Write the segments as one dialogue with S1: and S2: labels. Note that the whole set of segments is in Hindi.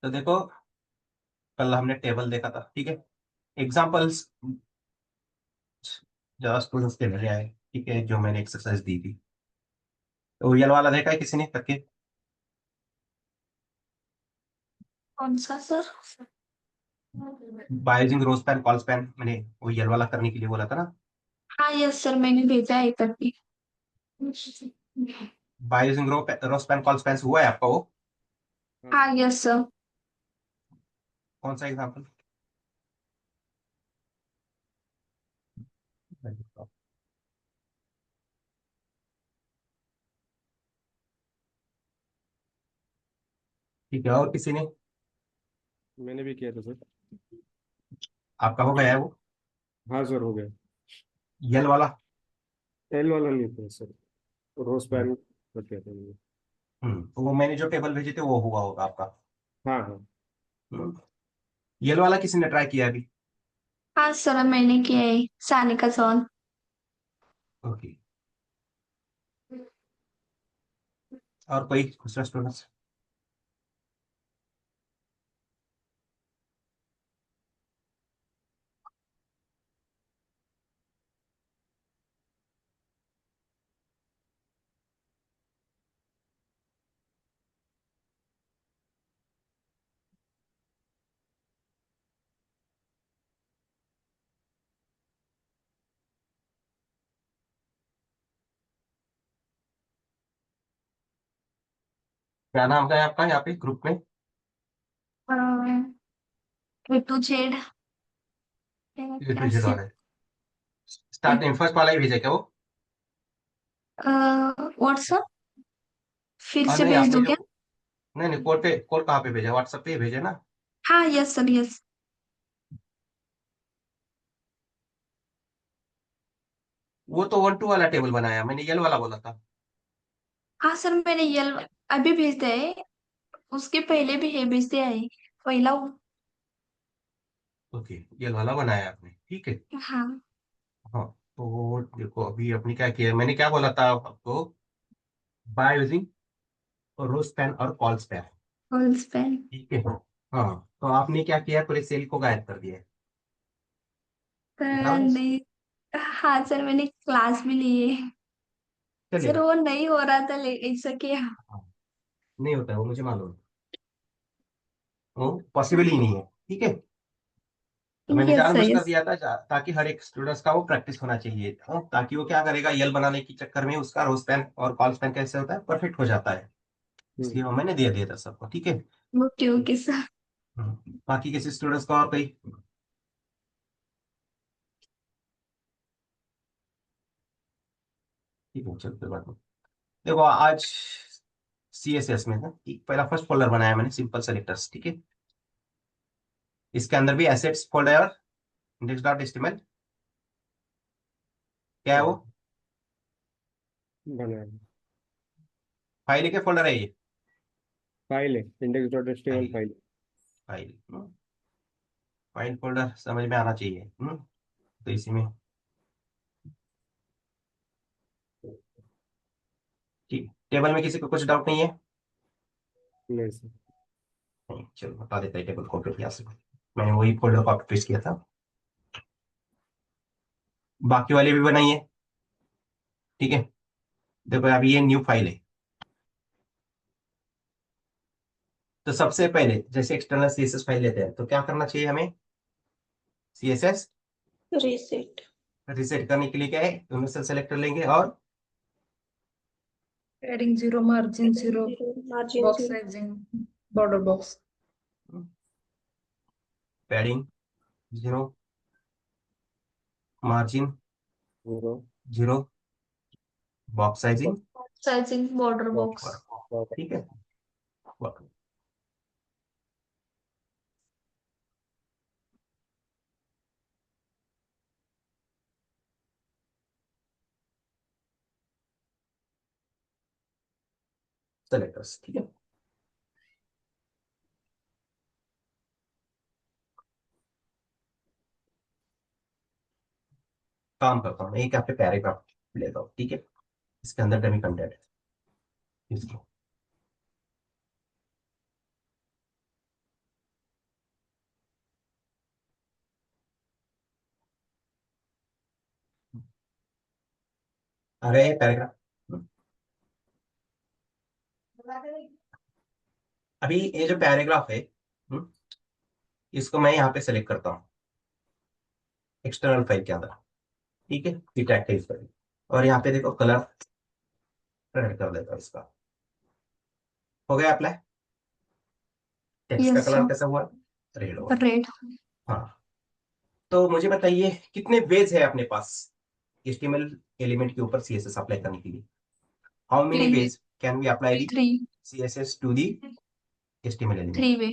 S1: तो देखो, कल हमने टेबल देखा था, ठीक है। एग्जाम्पल्स ज्यादा स्टूडेंट्स के नहीं आए, ठीक है, जो मैंने एक्सरसाइज दी थी। तो ये वाला देखा है किसी ने करके?
S2: कौन सा sir?
S1: By using row span col span, मैंने वो ये वाला करने के लिए बोला था ना।
S2: हाँ यस सर, मैंने भेजा है करके।
S1: By using row span col span हुआ है आपका वो?
S3: हाँ
S2: हाँ
S3: सर।
S2: Yes sir.
S1: कौन सा एग्जाम्पल? ठीक है, और किसी ने?
S3: मैंने भी किया था सर।
S1: आपका हो गया है वो
S3: हाँ सर, हो गया।
S1: यल वाला?
S3: एल वाला नहीं था सर, रोज पैन कर किया था मैंने।
S1: तो वो मैंने जो टेबल भेजे थे वो हुआ होगा आपका।
S3: हाँ हाँ।
S1: यल वाला किसी ने ट्राई किया अभी?
S2: हाँ सर, मैंने किया है। सानिका सोन।
S1: ओके। और कोई दूसरा स्टूडेंट? क्या नाम का है आपका यहाँ पे ग्रुप में?
S2: To Z.
S1: ए टू
S2: क्या
S1: जेड
S2: से?
S1: वाला है। स्टार्टिंग फर्स्ट वाला ही भेजा क्या वो?
S2: व्हाट्सअप फिर
S1: हाँ
S2: से
S1: नहीं,
S2: भेज
S1: आपने
S2: दूं
S1: जो,
S2: क्या?
S1: नहीं नहीं, कोड कहाँ पे भेजा? व्हाट्सएप पे ही भेजे ना?
S2: हाँ यस सर यस।
S1: वो तो 1 2 वाला टेबल बनाया मैंने, यल वाला बोला था।
S2: हाँ सर, मैंने ये अभी भेज दिया है। उसके पहले भी है, भेज दिया है। पहला
S1: ओके, यल वाला बनाया आपने, ठीक है।
S2: हाँ।
S1: हाँ, तो देखो अभी अपनी क्या किया, मैंने क्या बोला था आपको? बाय यूजिंग रो स्पैन और कॉल स्पैन,
S2: फुल स्पेल।
S1: ठीक है। हाँ, तो आपने क्या किया, पूरे सेल को गायब कर दिया है। बराबर है?
S2: नहीं। हाँ सर, मैंने क्लास भी ली है। सर
S1: चलेगा।
S2: वो नहीं हो रहा था ले ऐसा क्या?
S1: हाँ, नहीं होता है वो, मुझे मालूम है। वो पॉसिबल ही नहीं है, ठीक है। तो मैंने
S2: यस सर
S1: जानबूझ कर
S2: यस।
S1: दिया था ताकि हर एक स्टूडेंट्स का वो प्रैक्टिस होना चाहिए, ताकि वो क्या करेगा, यल बनाने के चक्कर में उसका रो स्पैन और कॉल स्पैन कैसे होता है, परफेक्ट हो जाता है। इसलिए वो मैंने दे दिया था सबको, ठीक है।
S2: Okay okay sir.
S1: बाकी किसी स्टूडेंट्स का और कोई? ठीक है, चलते बात में। देखो आज CSS में ना एक पहला फर्स्ट फोल्डर बनाया मैंने, सिंपल सेलेक्टर्स, ठीक है। इसके अंदर भी एसेट्स फोल्डर और इंडेक्स डॉट एचटीएमएल, क्या है वो?
S3: बनाया।
S1: फाइल है क्या फोल्डर है ये?
S3: फाइल है, index dot H T M L
S1: file,
S3: file.
S1: File. File folder समझ में आना चाहिए। तो इसी में, ठीक, टेबल में किसी को कुछ डाउट नहीं है?
S3: नहीं सर।
S1: नहीं, चलो बता देता है टेबल को फिर यहाँ से। मैंने वही फोल्डर कॉपी पेस्ट किया था, बाकी वाले भी बनाइए, ठीक है। देखो अभी ये न्यू फाइल है। तो सबसे पहले जैसे एक्सटर्नल CSS फाइल लेते हैं तो क्या करना चाहिए हमें? CSS
S2: reset.
S1: रिसेट करने के लिए क्या है, यूनिवर्सल सेलेक्टर लेंगे और
S4: Padding 0, margin 0,
S2: margin
S4: box sizing, border box.
S1: Padding 0, margin
S3: zero
S1: 0, box sizing
S2: sizing border box.
S3: Box.
S1: ठीक है। सेलेक्टर्स, ठीक है। काम करता हूँ, एक आपके पैराग्राफ लेता हूँ, ठीक है। इसके अंदर डमी कंटेंट है, इसको अरे पैराग्राफ, अभी ये जो पैराग्राफ है, हम्म, इसको मैं यहाँ पे सेलेक्ट करता हूँ एक्सटर्नल फाइल के अंदर, ठीक है, टैग का यूज करके, और यहाँ पे देखो कलर रेड कर देता हूँ इसका। हो गया अप्लाई। टेक्स्ट का
S2: यस
S1: कलर
S2: सर।
S1: कैसा हुआ? रेड हुआ।
S2: रेड।
S1: हाँ, तो मुझे बताइए कितने वेज है अपने पास HTML एलिमेंट के ऊपर CSS अप्लाई करने के लिए? How many
S2: 3।
S1: Ways can we apply the
S2: 3।
S1: CSS to the HTML element?
S2: 3 way.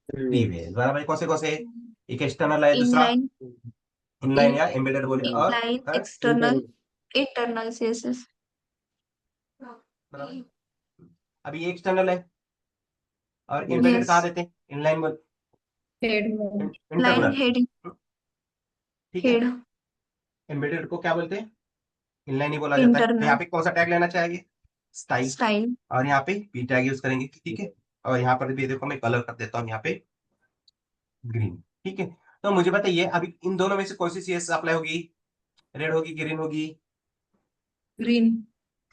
S1: 3 ways बराबर है। कौन से? एक एक्सटर्नल है, दूसरा
S2: इनलाइन।
S1: इनलाइन या एम्बेडेड बोले, और
S2: inline
S1: third
S2: external internal CSS.
S1: बराबर। अभी ये एक्सटर्नल है, और एम्बेडेड
S2: यस।
S1: कहाँ देते हैं? इनलाइन बोल,
S4: हेड में
S2: लाइन
S1: इंटरनल,
S2: हेडिंग।
S1: ठीक है।
S2: हेड।
S1: एम्बेडेड को क्या बोलते हैं? इनलाइन ही बोला जाता है। तो यहाँ
S2: इंटरनल।
S1: पे कौन सा टैग लेना चाहिए? स्टाइल।
S2: स्टाइल।
S1: और यहाँ पे पी टैग यूज करेंगे, ठीक है। और यहाँ पर भी देखो मैं कलर कर देता हूँ यहाँ पे ग्रीन, ठीक है। तो मुझे बताइए अभी इन दोनों में से कौन सी CSS अप्लाई होगी? रेड होगी, ग्रीन होगी?
S4: Green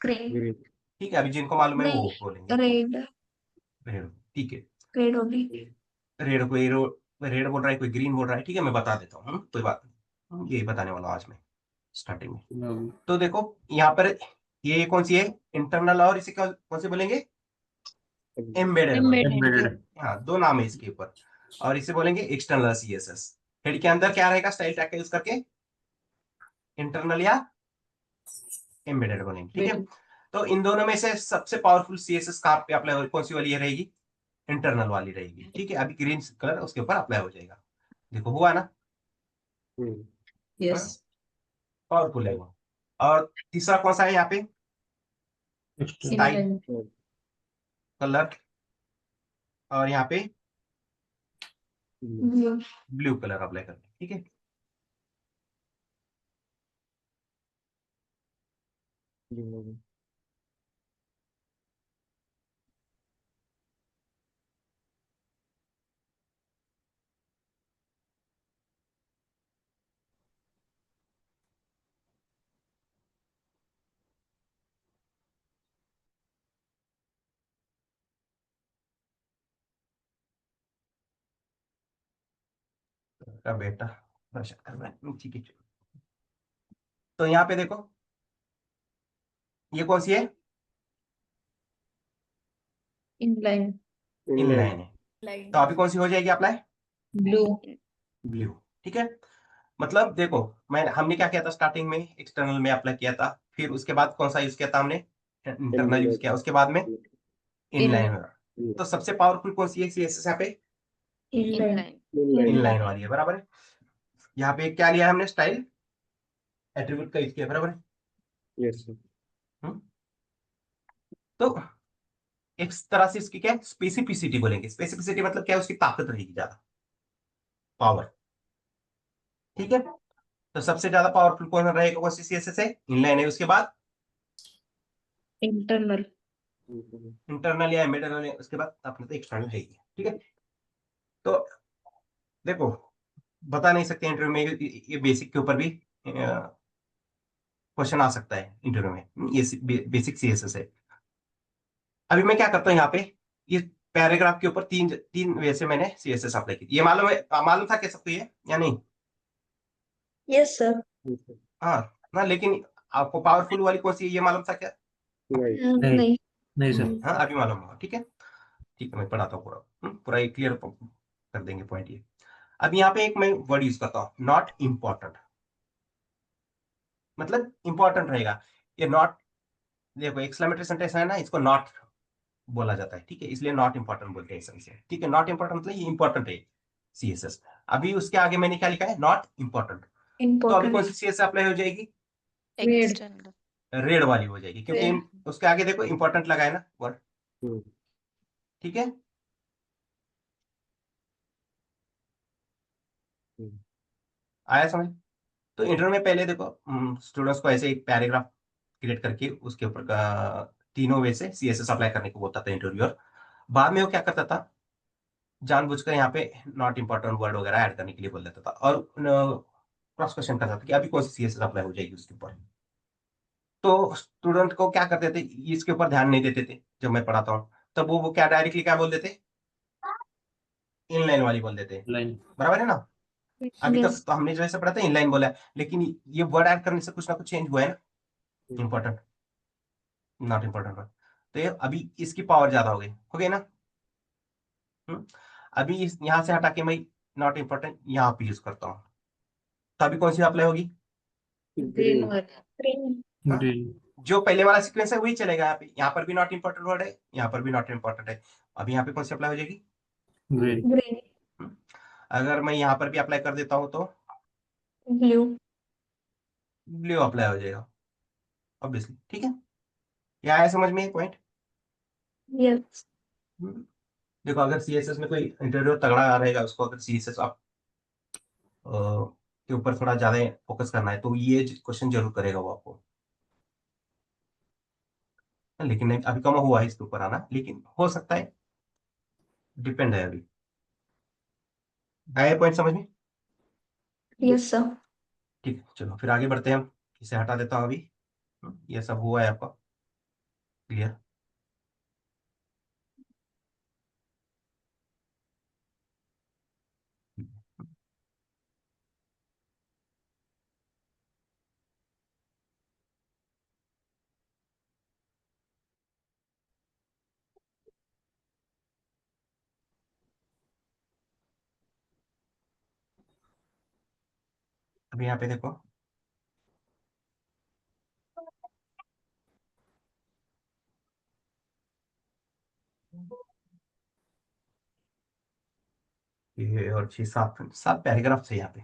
S2: green.
S3: ग्रीन।
S1: ठीक है, अभी जिनको मालूम है वो
S2: नहीं,
S1: बोलेंगे।
S2: रेड।
S1: रेड, ठीक है।
S2: रेड होगी।
S1: रेड, कोई रेड बोल रहा है, कोई ग्रीन बोल रहा है, ठीक है, मैं बता देता हूँ, कोई बात नहीं। यही बताने वाला हूँ आज मैं स्टार्टिंग में। तो देखो यहाँ पर ये कौन सी है? इंटरनल, और इसे कौन से बोलेंगे? एम्बेडेड बोलेंगे, ठीक है। हाँ, दो नाम है इसके ऊपर। और इसे बोलेंगे एक्सटर्नल CSS। हेड के अंदर क्या रहेगा स्टाइल टैग का यूज करके? इंटरनल या एम्बेडेड बोलेंगे, ठीक है। तो इन दोनों में से सबसे पावरफुल CSS कहाँ पे अप्लाई होगी? कौन सी वाली रहेगी? इंटरनल वाली रहेगी, ठीक है। अभी ग्रीन कलर उसके ऊपर अप्लाई हो जाएगा। देखो हुआ ना?
S4: यस
S1: पावरफुल है वो। और तीसरा कौन सा है यहाँ पे? स्टाइल,
S4: इनलाइन
S1: कलर, और यहाँ पे
S2: ब्लू।
S1: ब्लू कलर अप्लाई करते हैं, ठीक है। का बेटा दर्शन कर रहा है, ठीक है। तो यहाँ पे देखो ये कौन सी है?
S4: इनलाइन
S1: इनलाइन है। तो अभी कौन सी हो जाएगी अप्लाई?
S4: ब्लू
S1: ब्लू, ठीक है। मतलब देखो, हमने क्या किया था स्टार्टिंग में? एक्सटर्नल में अप्लाई किया था, फिर उसके बाद कौन सा यूज किया था हमने? इंटरनल यूज किया, उसके बाद में
S4: इन
S1: इनलाइन। तो सबसे पावरफुल कौन सी है CSS यहाँ पे?
S4: इनलाइन
S1: इनलाइन वाली है, बराबर है। यहाँ पे क्या लिया है हमने? स्टाइल एट्रीब्यूट का यूज किया, बराबर है।
S3: यस
S1: हम्म? तो एक तरह से इसकी क्या स्पेसिफिसिटी बोलेंगे? स्पेसिफिसिटी मतलब क्या है? उसकी ताकत रहेगी ज्यादा, पावर, ठीक है। तो सबसे ज्यादा पावरफुल कौन रहेगा? कौन सी CSS है? इनलाइन है। उसके बाद
S4: इंटरनल
S1: इंटरनल या एम्बेडेड है, उसके बाद अपने तो एक्सटर्नल है ही है, ठीक है। तो देखो, बता नहीं सकते इंटरव्यू में, ये बेसिक के ऊपर भी क्वेश्चन आ सकता है इंटरव्यू में, ये बेसिक CSS है। अभी मैं क्या करता हूँ यहाँ पे, ये पैराग्राफ के ऊपर तीन तीन वे से मैंने CSS अप्लाई की। ये मालूम है, मालूम था क्या सबको ये या नहीं?
S2: Yes sir.
S1: हाँ ना, लेकिन आपको पावरफुल वाली कौन सी है ये मालूम था क्या?
S2: नहीं।
S5: नहीं सर।
S1: हाँ, अभी मालूम होगा, ठीक है। ठीक है, मैं पढ़ाता हूँ पूरा, पूरा एक क्लियर कर देंगे पॉइंट ये। अब यहाँ पे एक मैं वर्ड यूज करता हूँ, नॉट इम्पॉर्टेंट। मतलब इंपॉर्टेंट रहेगा ये नॉट। देखो एक्सक्लेमेटरी सेंटेंस है ना, इसको नॉट बोला जाता है, ठीक है, इसलिए नॉट इंपॉर्टेंट बोलते हैं इसे, ठीक है। नॉट इंपॉर्टेंट मतलब ये इंपॉर्टेंट है CSS। अभी उसके आगे मैंने क्या लिखा है? Not important. तो अभी कौन
S2: इम्पोर्टेंट।
S1: सी CSS अप्लाई हो जाएगी?
S4: रेड
S1: रेड वाली हो जाएगी, क्योंकि उसके आगे देखो इंपॉर्टेंट लगा है ना वर्ड, ठीक है। आया समझ? तो इंटरव्यू में पहले देखो स्टूडेंट्स को ऐसे एक पैराग्राफ क्रिएट करके उसके ऊपर का तीनों वे से CSS अप्लाई करने को बोलता था इंटरव्यूअर। बाद में वो क्या करता था, जानबूझकर यहाँ पे नॉट इंपॉर्टेंट वर्ड वगैरह ऐड करने के लिए बोल देता था, और क्रॉस क्वेश्चन करता था कि अभी कौन सी CSS अप्लाई हो जाएगी उसके ऊपर। तो स्टूडेंट को क्या करते थे, इसके ऊपर ध्यान नहीं देते थे जब मैं पढ़ाता हूँ, तब वो क्या डायरेक्टली क्या बोल देते, इनलाइन वाली बोल देते,
S3: लाइन।
S1: बराबर है ना। अभी तक
S2: Yes.
S1: तो हमने जो ऐसे पढ़ा था इनलाइन बोला है, लेकिन ये वर्ड ऐड करने से कुछ ना कुछ चेंज हुआ है ना, इंपॉर्टेंट, नॉट इंपॉर्टेंट। तो ये अभी इसकी पावर ज्यादा हो गई ना। अभी यहाँ से हटा के मैं नॉट इंपॉर्टेंट यहाँ पे यूज करता हूँ, तो अभी कौन सी अप्लाई होगी,
S4: ग्रीन वाला।
S2: Green.
S1: हाँ?
S3: ग्रीन।
S1: जो पहले वाला सीक्वेंस है वही चलेगा, यहाँ पर भी नॉट इंपॉर्टेंट वर्ड है, यहाँ पर भी नॉट इंपॉर्टेंट है। अभी यहाँ पे कौन सी अप्लाई हो जाएगी,
S3: ग्रीन।
S2: Green.
S1: हम्म? अगर मैं यहाँ पर भी अप्लाई कर देता हूँ तो
S2: Blue.
S1: ब्लू अप्लाई हो जाएगा, ऑब्वियसली, ठीक है। ये आया समझ में पॉइंट।
S2: Yes.
S1: देखो अगर सीएसएस में कोई इंटरव्यू तगड़ा आ रहेगा, उसको अगर सीएसएस आप के ऊपर थोड़ा ज्यादा फोकस करना है, तो ये क्वेश्चन जरूर करेगा वो आपको। लेकिन नहीं, अभी कम हुआ है इसके ऊपर आना, लेकिन हो सकता है, डिपेंड है अभी। आया पॉइंट समझ में।
S2: Yes, sir.
S1: ठीक है, चलो फिर आगे बढ़ते हैं हम। इसे हटा देता हूँ अभी। ये सब हुआ है आपका क्लियर। अभी यहाँ पे देखो, ये और 6 7 7 पैराग्राफ है यहाँ पे,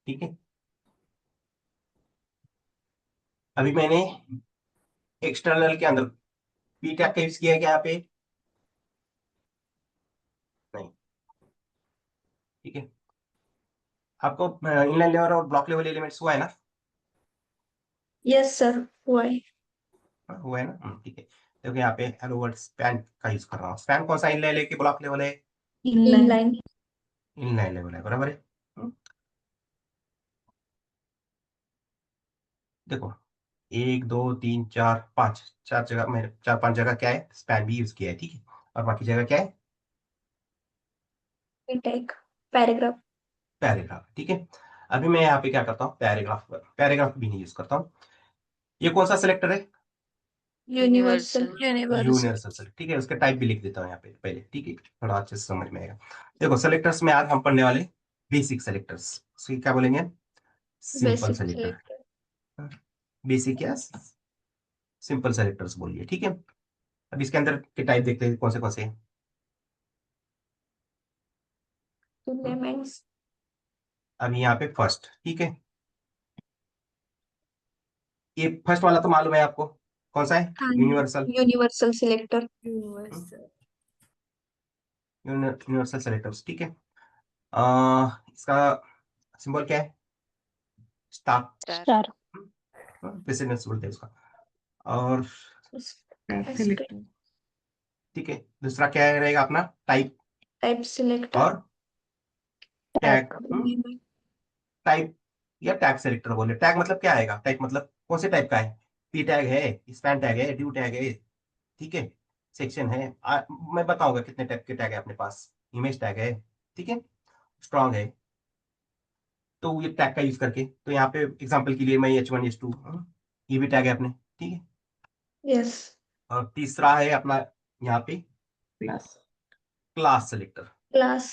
S1: ठीक है। अभी मैंने एक्सटर्नल के अंदर पी टैग का यूज किया है क्या यहाँ पे, नहीं, ठीक है। आपको इनलाइन लेवल और ब्लॉक लेवल एलिमेंट्स हुआ है ना,
S2: Yes, sir. Why?
S1: हुआ है ना, ठीक है। देखो यहाँ पे हेलो वर्ड स्पैन का यूज कर रहा हूँ। स्पैन कौन सा इनलाइन लेके ब्लॉक लेवल है,
S2: Inline.
S1: इनलाइन लेवल है, बराबर है। देखो 1 2 3 4 5, 4 जगह में 4 5 जगह क्या है, स्पैन भी यूज किया है, ठीक है। और बाकी जगह क्या है,
S2: Retake. Paragraph.
S1: पैराग्राफ, ठीक है। अभी मैं यहाँ पे क्या करता हूँ, पैराग्राफ भी नहीं यूज करता हूँ। ये कौन सा सिलेक्टर है,
S2: Universal.
S1: यूनिवर्सल सेलेक्ट, ठीक है। उसका टाइप भी लिख देता हूँ यहाँ पे पहले, ठीक है, थोड़ा अच्छे से समझ में आएगा। देखो सेलेक्टर्स में आज हम पढ़ने वाले बेसिक सेलेक्टर्स, क्या बोलेंगे, simple
S2: Basic
S1: selector,
S2: selector.
S1: Basic या सिंपल सेलेक्टर्स बोलिए, ठीक है। अब इसके अंदर के टाइप देखते हैं कौन से हैं।
S2: Elements.
S1: अभी यहाँ पे फर्स्ट, ठीक है। ये फर्स्ट वाला तो मालूम है आपको, कौन सा है,
S2: And
S1: universal,
S2: universal selector.
S1: Universal selectors, ठीक है। इसका सिंबल क्या है, स्टार,
S2: Star.
S1: प्रेसिडेंस बोलते हैं उसका। और
S2: Selector.
S1: ठीक है, दूसरा क्या रहेगा अपना, टाइप
S2: Type selector.
S1: और टैग। टाइप या टैग सेलेक्टर बोले, टैग मतलब क्या आएगा, टाइप मतलब कौन से टाइप का है, पी टैग है, स्पैन टैग है, ड्यू टैग है, ठीक है, सेक्शन है। मैं बताऊंगा कितने टाइप के टैग है अपने पास, इमेज टैग है, ठीक है, स्ट्रॉन्ग है। तो ये टैग का यूज करके, तो यहाँ पे एग्जांपल के लिए मैं H1 H2, ये भी टैग है अपने, ठीक है।
S2: Yes.
S1: और तीसरा है अपना यहाँ पे class selector,
S2: Class.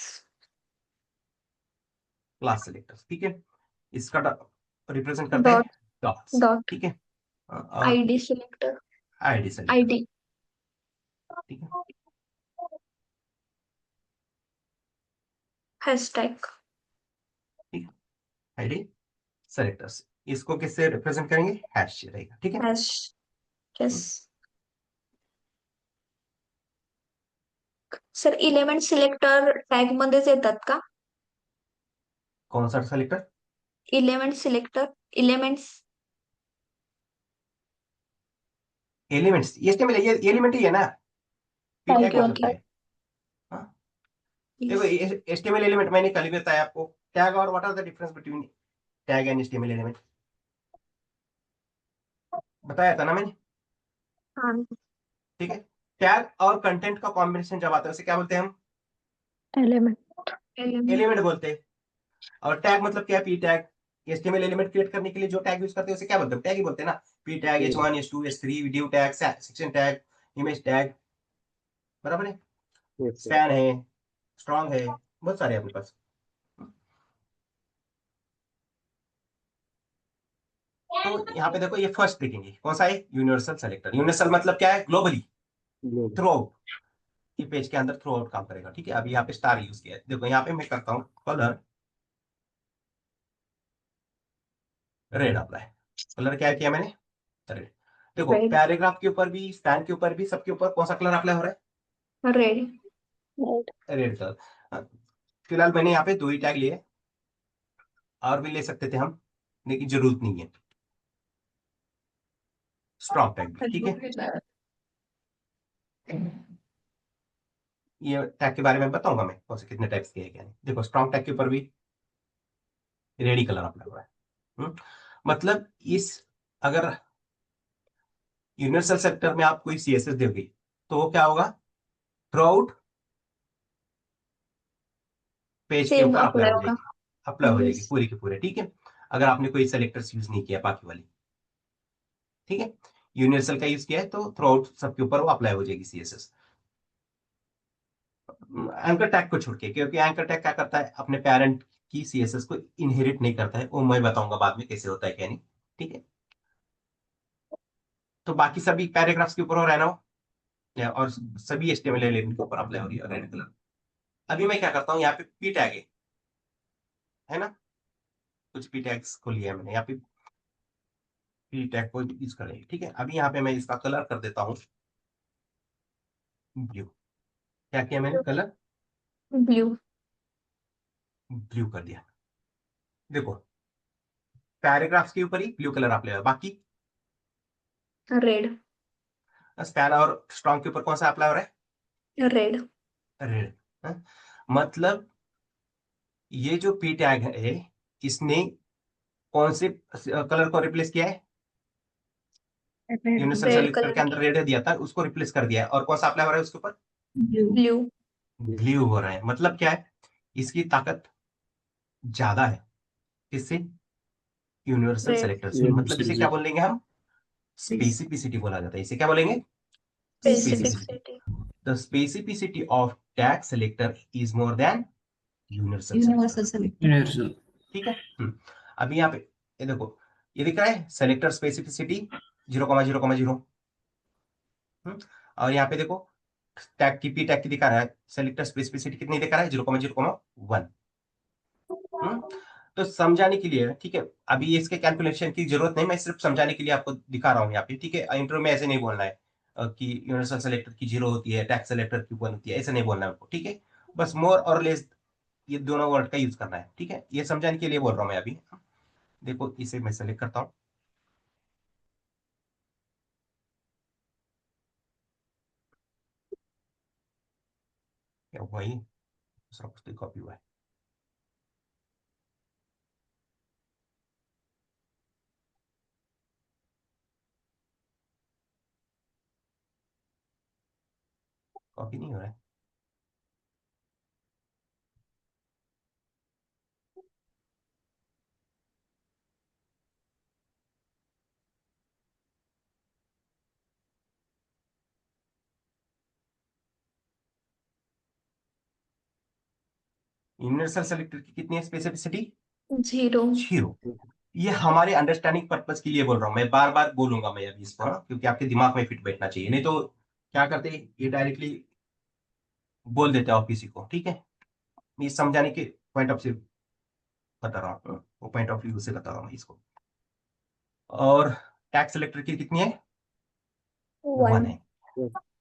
S1: Class selector, ठीक है। इसका रिप्रेजेंट करता है
S2: Dot.
S1: Dots,
S2: Dot.
S1: ठीक है। और
S2: ID selector.
S1: ID selector,
S2: ID.
S1: ठीक है,
S2: Hashtag.
S1: ठीक है, आईडी सेलेक्टर्स। इसको किससे रिप्रेजेंट करेंगे, हैश से रहेगा, ठीक है।
S2: Hash. Yes. Sir element selector tag मध्येच येतात का?
S1: कौन सा selector,
S2: element selector elements
S1: elements, ये एलिमेंट ही है ना, पी टैग
S2: ओके
S1: मतलब क्या
S2: ओके
S1: है, हाँ? देखो एचटीएमएल एलिमेंट मैंने कल भी बताया आपको, टैग और what are the difference between tag and HTML element, बताया था ना मैंने,
S2: हाँ,
S1: ठीक है। टैग और कंटेंट का कॉम्बिनेशन जब आता है उसे क्या बोलते हैं हम?
S5: एलिमेंट।
S2: एलिमेंट।
S1: एलिमेंट बोलते हैं। और टैग मतलब क्या है? P tag. HTML element create करने के लिए जो टैग यूज करते हैं उसे क्या बोलते हैं? टैग ही बोलते हैं ना। P tag, H1, H2, H3, video tag, section tag, image tag, बराबर है।
S3: yes sir.
S1: स्पैन है, स्ट्रॉन्ग है, बहुत सारे हैं अपने पास। तो यहाँ पे देखो, ये फर्स्ट देखेंगे कौन सा है? Universal selector. यूनिवर्सल मतलब क्या है? Globally,
S3: Global.
S1: थ्रू आउट, ये पेज के अंदर थ्रू आउट काम करेगा, ठीक है। अभी यहाँ पे स्टार यूज किया है, देखो यहाँ पे मैं करता हूँ कलर रेड अप्लाई। कलर क्या किया मैंने? रेड। देखो
S2: रेड।
S1: पैराग्राफ के ऊपर भी, स्पैन के ऊपर भी, सबके ऊपर कौन सा कलर अप्लाई हो रहा
S2: रेड।
S5: राइट।
S1: है? Red colour. फिलहाल मैंने यहाँ पे दो ही टैग लिए, और भी ले सकते थे हम, लेकिन जरूरत नहीं है। स्ट्रॉन्ग टैग भी, ठीक है। ये टैग के बारे में बताऊंगा मैं, कौन से कितने टैग्स के हैं क्या नहीं। देखो स्ट्रॉन्ग टैग के ऊपर भी रेड ही कलर अप्लाई हो रहा है। मतलब इस, अगर यूनिवर्सल सेक्टर में आप कोई सीएसएस दोगे तो वो क्या होगा? थ्रू आउट पेज के
S2: सेम
S1: ऊपर अप्लाई
S2: अप्लाई
S1: हो
S2: होगा।
S1: जाएगी, अप्लाई हो जाएगी
S2: यस।
S1: पूरी की पूरे, ठीक है। अगर आपने कोई सेलेक्टर्स यूज नहीं किया बाकी वाली, ठीक है, यूनिवर्सल का यूज किया है तो थ्रू आउट सबके ऊपर वो अप्लाई हो जाएगी सीएसएस। एंकर टैग को छोड़ के, क्योंकि एंकर टैग क्या करता है? अपने पेरेंट की सीएसएस को इनहेरिट नहीं करता है, वो मैं बताऊंगा बाद में कैसे होता है क्या नहीं, ठीक है। तो बाकी सभी पैराग्राफ्स के ऊपर हो रहना हो, और सभी एचटीएमएल एलिमेंट के ऊपर अप्लाई हो रही है रेड कलर। अभी मैं क्या करता हूँ, यहाँ पे पी टैग है ना, कुछ पी टैग्स को लिया है मैंने यहाँ पे, पी टैग को यूज करेंगे, ठीक है। अभी यहाँ पे मैं इसका कलर कर देता हूँ ब्लू। क्या किया मैंने? Colour
S2: blue.
S1: ब्लू कर दिया। देखो पैराग्राफ्स के ऊपर ही ब्लू कलर अप्लाई हुआ, बाकी
S2: रेड।
S1: स्पैन और स्ट्रॉन्ग के ऊपर कौन सा अप्लाई हो रहा
S2: रेड।
S1: है? रेड। मतलब ये जो पी टैग है, इसने कौन से कलर को रिप्लेस किया है? यूनिवर्सल
S2: रेड
S1: सेलेक्टर के
S2: कलर
S1: अंदर
S2: की।
S1: रेड दिया था, उसको रिप्लेस कर दिया है, और कौन सा अप्लाई हो रहा है उसके ऊपर?
S2: ब्लू।
S1: ब्लू हो रहा है। मतलब क्या है? इसकी ताकत ज्यादा है, किससे? Universal
S2: red.
S1: सेलेक्टर से। मतलब इसे क्या
S3: Universal.
S1: बोलेंगे हम? स्पेसिफिसिटी बोला जाता है, इसे क्या बोलेंगे?
S2: Specific
S1: specificity.
S2: City.
S1: The specificity of tag selector is more than universal
S4: universal
S1: selector,
S4: selector.
S6: Universal.
S1: ठीक है। अभी यहाँ पे ये देखो, ये दिख रहा है सेलेक्टर स्पेसिफिसिटी 0,0,0। और यहाँ पे देखो टैग की, पी टैग की दिखा रहा है सेलेक्टर स्पेसिफिसिटी कितनी दिखा रहा है? 0,0,1। तो समझाने के लिए, ठीक है, अभी इसके कैलकुलेशन की जरूरत नहीं, मैं सिर्फ समझाने के लिए आपको दिखा रहा हूँ यहाँ पे, ठीक है। इंट्रो में ऐसे नहीं बोलना है कि यूनिवर्सल सेलेक्टर की 0 होती है, टैग सेलेक्टर की 1 होती है, ऐसे नहीं बोलना है आपको, ठीक है। बस मोर और लेस, ये दोनों वर्ड का यूज करना है, ठीक है। ये समझाने के लिए बोल रहा हूँ मैं अभी। देखो इसे मैं सेलेक्ट करता हूँ, क्या वही दूसरा कुछ कॉपी हुआ है? कॉपी नहीं हो रहा है। यूनिवर्सल सेलेक्टर की कितनी है स्पेसिफिसिटी?
S2: 0।
S1: 0। ये हमारे अंडरस्टैंडिंग पर्पस के लिए बोल रहा हूँ मैं, बार बार बोलूंगा मैं अभी इसको, हाँ? क्योंकि आपके दिमाग में फिट बैठना चाहिए, नहीं तो क्या करते हैं, ये डायरेक्टली बोल देते हैं किसी को, ठीक है। ये समझाने के पॉइंट ऑफ से बता रहा हूँ, वो पॉइंट ऑफ व्यू से बता रहा हूँ मैं इसको। और टैक्स सेलेक्टर की कितनी है? 1
S2: 1।
S1: है।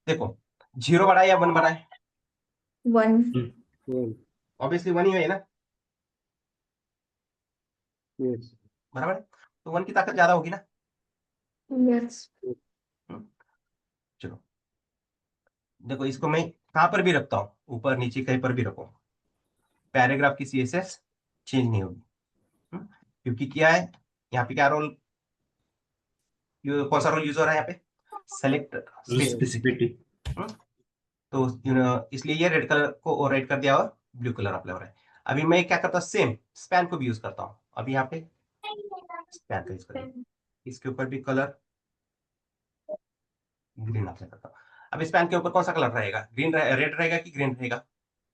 S1: देखो 0 बड़ा है या 1 बड़ा है?
S2: 1।
S3: One.
S1: ऑब्वियसली 1 ही है ना,
S3: Yes.
S1: बराबर है। तो 1 की ताकत ज्यादा होगी ना।
S2: यस।
S1: हम्म, चलो देखो, इसको मैं कहां पर भी रखता हूँ, ऊपर नीचे कहीं पर भी रखो, पैराग्राफ की सीएसएस चेंज नहीं होगी। क्योंकि क्या है यहाँ पे, क्या रोल कौन सा रोल यूज हो रहा है यहाँ पे, सेलेक्ट स्पेसिफिसिटी। तो इसलिए ये रेड कलर को ओवरराइड कर दिया और ब्लू कलर अप्लाई हो रहा है। अभी मैं क्या करता हूँ, सेम स्पैन को भी यूज करता हूँ। अभी यहाँ पे स्पैन का यूज करेंगे, इसके ऊपर भी कलर ग्रीन अप्लाई करता हूँ। अब स्पैन के ऊपर कौन सा कलर रहेगा, रेड रहेगा कि ग्रीन रहेगा,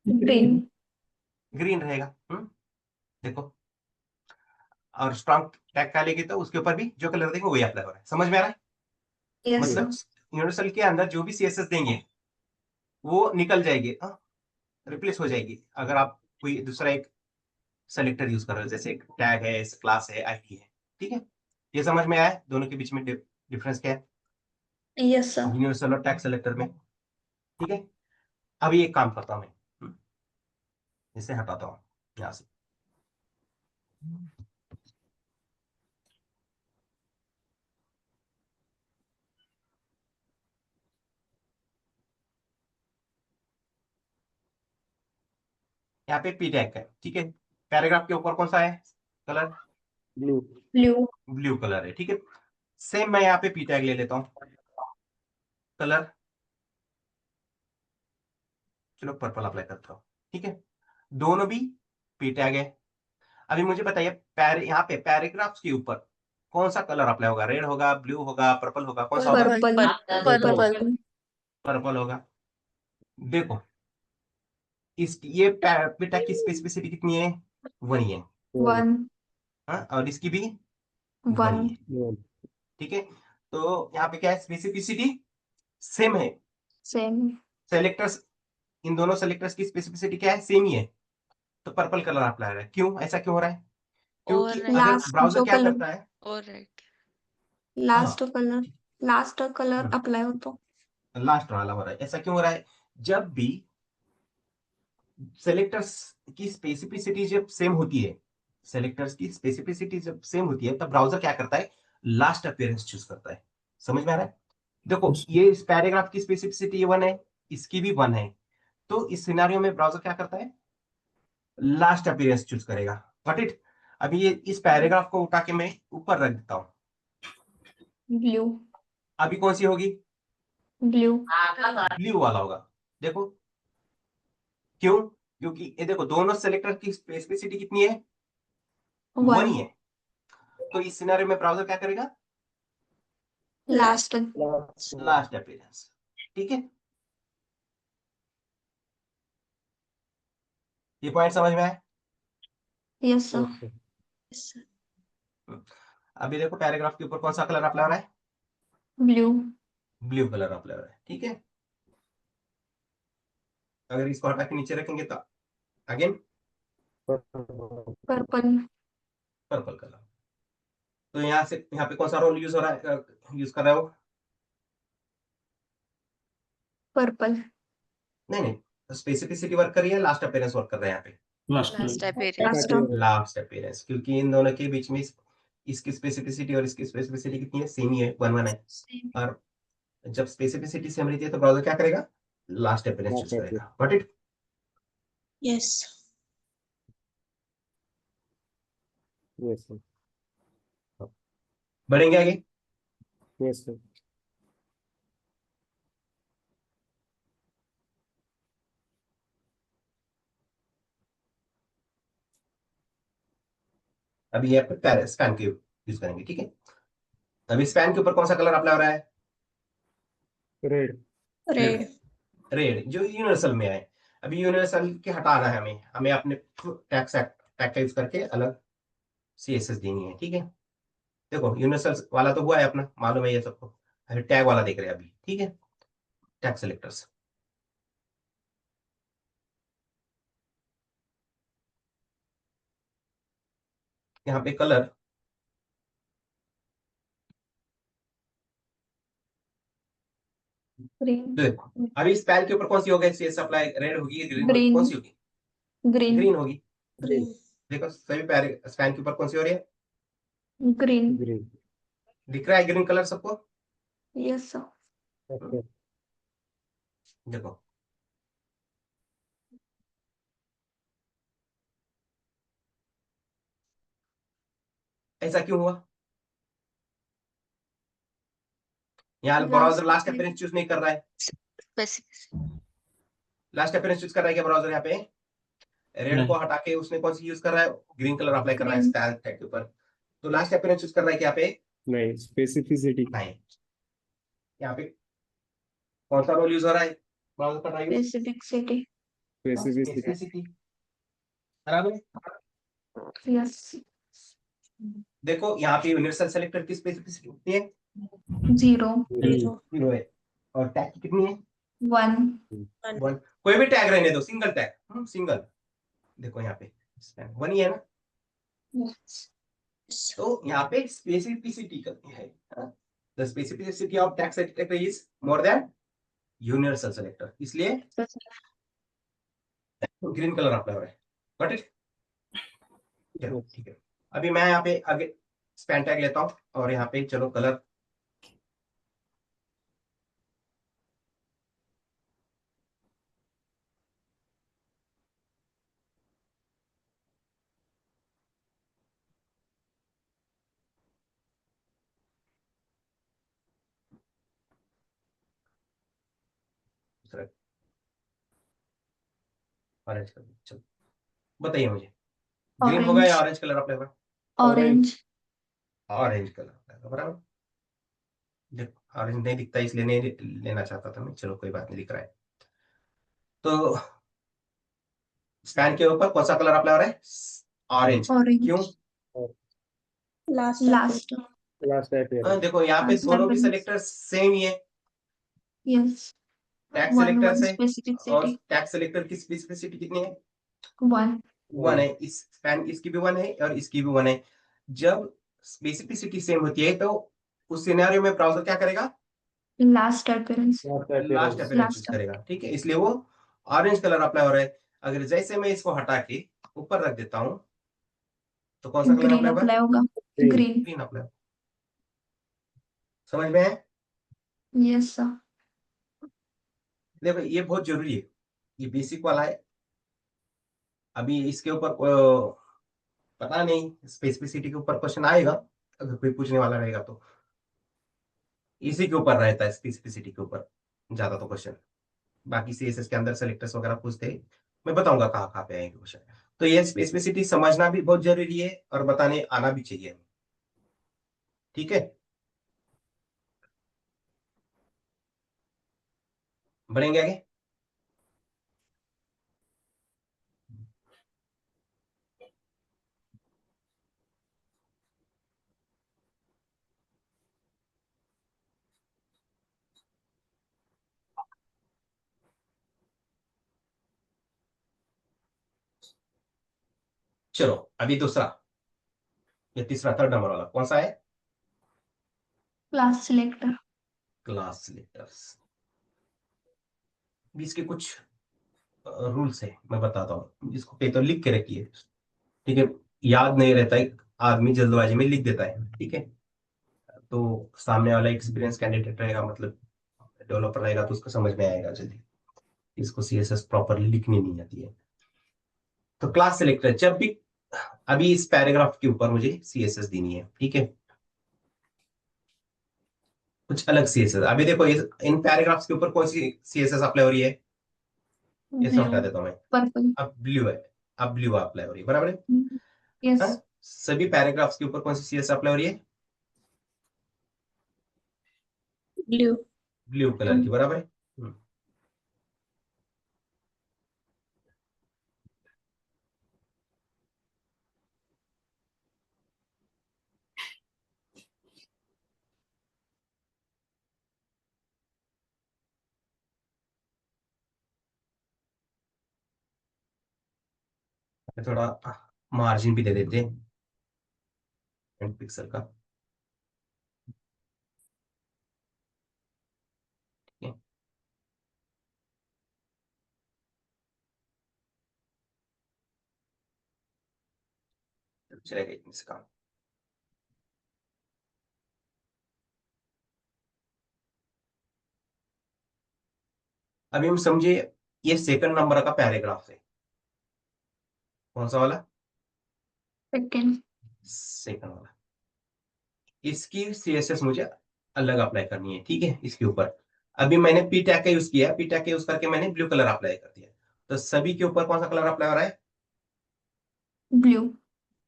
S2: ग्रीन।
S1: ग्रीन रहेगा। देखो, और स्ट्रॉन्ग टैग का लेंगे तो उसके ऊपर भी जो कलर देंगे वही अप्लाई हो रहा है। समझ में आ रहा है?
S2: यस
S1: मतलब यूनिवर्सल के अंदर जो भी सीएसएस देंगे वो निकल जाएगी, रिप्लेस हो जाएगी अगर आप कोई दूसरा एक सेलेक्टर यूज कर रहे हो, जैसे एक टैग है, क्लास है, आईडी है। ठीक है, ये समझ में आया दोनों के बीच में डिफरेंस क्या है
S2: यस सर।
S1: यूनिवर्सल और टैग सेलेक्टर में? ठीक है, अभी एक काम करता हूँ मैं, इसे हटाता हूँ यहाँ से। यहाँ पे पी टैग है, ठीक है। पैराग्राफ के ऊपर कौन सा है colour,
S3: blue.
S2: Blue.
S1: Blue colour है, ठीक है। सेम मैं यहाँ पे पी टैग ले लेता हूँ, कलर चलो पर्पल अप्लाई करता हूँ। ठीक है, दोनों भी पी टैग है। अभी मुझे बताइए यहाँ पे पैराग्राफ्स के ऊपर कौन सा कलर अप्लाई होगा, रेड होगा, ब्लू होगा, पर्पल होगा, कौन सा होगा?
S2: पर्पल।
S4: पर्पल।
S1: पर्पल होगा। देखो, इस ये पी टैग की स्पेसिफिसिटी कितनी है, 1 ही है।
S2: 1
S1: और इसकी भी 1 ही
S2: 1
S1: है। ठीक है, तो यहाँ पे क्या है, स्पेसिफिसिटी सेम है।
S2: सेम।
S1: सेलेक्टर्स, इन दोनों सेलेक्टर्स की स्पेसिफिसिटी क्या है, सेम ही है। तो पर्पल कलर अप्लाई हो रहा है। क्यों, ऐसा क्यों हो रहा है? क्योंकि
S4: और
S1: अगर
S2: लास्ट
S1: ब्राउजर
S2: जो
S1: क्या
S2: कलर,
S1: करता है,
S4: और राइट।
S1: हाँ,
S2: लास्ट कलर अप्लाई हो तो
S1: लास्ट वाला हो रहा है। ऐसा क्यों हो रहा है? जब भी सेलेक्टर्स की स्पेसिफिसिटी जब सेम होती है, सेलेक्टर्स की स्पेसिफिसिटी जब सेम होती है, तब ब्राउजर क्या करता है, लास्ट अपीयरेंस चूज करता है। समझ में आ रहा है? देखो, ये इस पैराग्राफ की स्पेसिफिसिटी 1 है, इसकी भी 1 है, तो इस सिनारियो में ब्राउजर क्या करता है, लास्ट अपीयरेंस चूज करेगा। Got it? अभी ये इस पैराग्राफ को उठा के मैं ऊपर रख देता हूं,
S2: ब्लू।
S1: अभी कौन सी होगी,
S2: ब्लू।
S1: ब्लू वाला होगा। देखो क्यों, क्योंकि ये देखो दोनों सेलेक्टर की स्पेसिफिसिटी कितनी है, 1 ही
S2: 1
S1: है। तो इस सिनारियो में ब्राउजर क्या करेगा,
S2: लास्ट।
S1: Last appearance. ठीक है, ये पॉइंट समझ में आया?
S2: Yes sir.
S1: अभी देखो पैराग्राफ के ऊपर कौन सा कलर अप्लाई हो रहा है,
S2: ब्लू।
S1: ब्लू कलर अप्लाई हो रहा है। ठीक है, अगर इसको हटा के नीचे रखेंगे तो अगेन
S2: पर्पल।
S1: Purple colour. तो यहाँ से यहाँ पे कौन सा रोल यूज हो रहा है, यूज कर रहा है वो?
S2: पर्पल।
S1: नहीं नहीं, स्पेसिफिसिटी वर्क कर रही है, लास्ट अपीयरेंस वर्क कर रहा है यहाँ पे,
S4: last appearance.
S2: Last.
S1: Last appearance. क्योंकि इन दोनों के बीच में इसकी स्पेसिफिसिटी और इसकी स्पेसिफिसिटी कितनी है, सेम ही है, 1 1 है। और जब स्पेसिफिसिटी सेम रहती है तो ब्राउजर क्या करेगा, लास्ट अपीयरेंस चूज करेगा। Got it?
S2: Yes.
S3: Yes sir.
S1: बढ़ेंगे आगे।
S3: Yes sir.
S1: अभी ये स्पैन के यूज करेंगे। ठीक है, अभी स्पैन के ऊपर कौन सा कलर अप्लाई हो रहा है,
S3: रेड।
S2: रेड।
S1: रेड, जो यूनिवर्सल में है। अभी यूनिवर्सल के हटाना है हमें, हमें अपने टैग का यूज करके अलग सीएसएस देनी है। ठीक है, देखो यूनिवर्सल वाला तो हुआ है अपना, मालूम है ये सबको। टैग वाला देख रहे हैं अभी। ठीक है, टैग सेलेक्टर्स, यहाँ पे कलर,
S2: ग्रीन।
S1: देखो अभी स्पैन के ऊपर कौन सी होगी सीएस अप्लाई, रेड होगी, ग्रीन होगी,
S2: ग्रीन।
S1: कौन सी होगी,
S2: ग्रीन।
S1: ग्रीन होगी।
S2: ग्रीन।
S1: देखो सभी स्पैन के ऊपर कौन सी हो रही है,
S2: ग्रीन।
S3: ग्रीन।
S1: दिख रहा है ग्रीन कलर सबको?
S2: Yes sir.
S3: ओके।
S1: देखो ऐसा क्यों हुआ, यहाँ ब्राउजर लास्ट अपेरेंस चूज नहीं कर रहा है,
S4: Specific.
S1: लास्ट अपेरेंस चूज कर रहा है क्या ब्राउजर यहाँ पे? रेड को हटा के उसने कौन सी यूज कर रहा है? ग्रीन कलर अप्लाई कर रहा है
S2: Green.
S1: स्टाइल टैग के ऊपर। तो लास्ट अपेरेंस चूज कर रहा है क्या यहाँ पे?
S3: नहीं, स्पेसिफिसिटी।
S1: नहीं। यहाँ पे कौन सा रोल यूज हो रहा है ब्राउजर का? Use
S2: Specific city.
S3: Specificity.
S1: Specificity. बराबर है?
S2: Yes.
S1: देखो यहाँ पे यूनिवर्सल सेलेक्टर की स्पेसिफिसिटी कितनी है?
S2: 0.
S1: 0 है। और टैग की कितनी है?
S2: 1.
S1: 1। कोई भी टैग रहने दो, सिंगल टैग, सिंगल। देखो यहाँ पे 1 ही है ना,
S2: Yes.
S1: तो यहाँ पे स्पेसिफिसिटी करती है। The specificity of tag selector is more than universal selector, इसलिए ग्रीन कलर अप्लाई हो रहा है। Got it? चलो ठीक है। अभी मैं यहाँ पे आगे स्पैन टैग लेता हूँ और यहाँ पे चलो कलर ऑरेंज कर दो। चलो बताइए मुझे, ग्रीन होगा या ऑरेंज कलर अप्लाई होगा?
S2: Orange.
S1: ऑरेंज कलर अप्लाई होगा, बराबर। देखो ऑरेंज नहीं दिखता इसलिए नहीं लेना चाहता था मैं, चलो कोई बात नहीं, दिख रहा है। तो स्पैन के ऊपर कौन सा कलर अप्लाई हो रहा है? ऑरेंज।
S2: Orange.
S1: क्यों?
S2: Last.
S3: लास्ट टाइप
S1: देखो यहाँ पे
S2: Last
S1: दोनों भी
S2: appearance.
S1: सेलेक्टर सेम ही है,
S2: Yes.
S1: टैग
S2: 1
S1: सेलेक्टर
S2: 1
S1: से।
S2: specific
S1: और
S2: city.
S1: टैग सेलेक्टर की स्पेसिफिसिटी कितनी है?
S2: 1.
S1: 1 है। इस स्पैन इसकी भी 1 है और इसकी भी 1 है। जब स्पेसिफिसिटी सेम होती है तो उस सिनेरियो में ब्राउजर क्या करेगा?
S2: Last appearance.
S1: Last appearance choose करेगा, ठीक है, इसलिए वो ऑरेंज कलर अप्लाई हो रहा है। अगर जैसे मैं इसको हटा के ऊपर रख देता हूं तो कौन सा कलर
S2: Green
S1: अप्लाई होगा?
S2: apply होगा. Green.
S1: Green apply. समझ में है?
S2: Yes sir.
S1: देखो ये बहुत जरूरी है, ये बेसिक वाला है। अभी इसके ऊपर पता नहीं स्पेसिफिसिटी के ऊपर क्वेश्चन आएगा, अगर कोई पूछने वाला रहेगा तो इसी के ऊपर रहता है, स्पेसिफिसिटी के ऊपर ज्यादा तो क्वेश्चन। बाकी सीएसएस के अंदर सेलेक्टर्स वगैरह पूछते हैं, मैं बताऊंगा कहाँ कहाँ पे आएंगे क्वेश्चन। तो ये स्पेसिफिसिटी समझना भी बहुत जरूरी है और बताने आना भी चाहिए, ठीक है। बढ़ेंगे आगे। चलो अभी दूसरा या तीसरा, थर्ड नंबर वाला कौन सा है?
S2: Class selector.
S1: Class selectors. इसके कुछ रूल्स है, मैं बताता हूँ, इसको पे तो लिख के रखिए, ठीक है। याद नहीं रहता है, आदमी जल्दबाजी में लिख देता है, ठीक है। तो सामने वाला एक्सपीरियंस कैंडिडेट रहेगा, मतलब डेवलपर रहेगा, तो उसको समझ में आएगा जल्दी। इसको सीएसएस प्रॉपरली लिखनी नहीं आती है। तो क्लास सिलेक्टर जब भी, अभी इस पैराग्राफ के ऊपर मुझे सीएसएस देनी है, ठीक है, कुछ अलग सीएसएस। अभी देखो इन पैराग्राफ्स के ऊपर कौन सी सीएसएस अप्लाई हो रही है? ये सब हटा देता हूं मैं।
S2: Purple.
S1: अब ब्लू है, अब ब्लू अप्लाई हो रही है, बराबर है?
S2: Yes.
S1: हाँ? सभी पैराग्राफ्स के ऊपर कौन सी सीएसएस अप्लाई हो रही है?
S2: Blue.
S1: ब्लू कलर की, बराबर है। थोड़ा मार्जिन भी दे देते हैं पिक्सल का, ठीक है। चलेगा इतने से काम। अभी हम समझे, ये सेकंड नंबर का पैराग्राफ है, कौन सा वाला?
S2: Second.
S1: सेकंड वाला। इसकी सीएसएस मुझे अलग अप्लाई करनी है, ठीक है। इसके ऊपर अभी मैंने पी टैग का यूज किया, पी टैग का यूज करके मैंने ब्लू कलर अप्लाई कर दिया। तो सभी के ऊपर कौन सा कलर अप्लाई हो रहा है?
S2: ब्लू।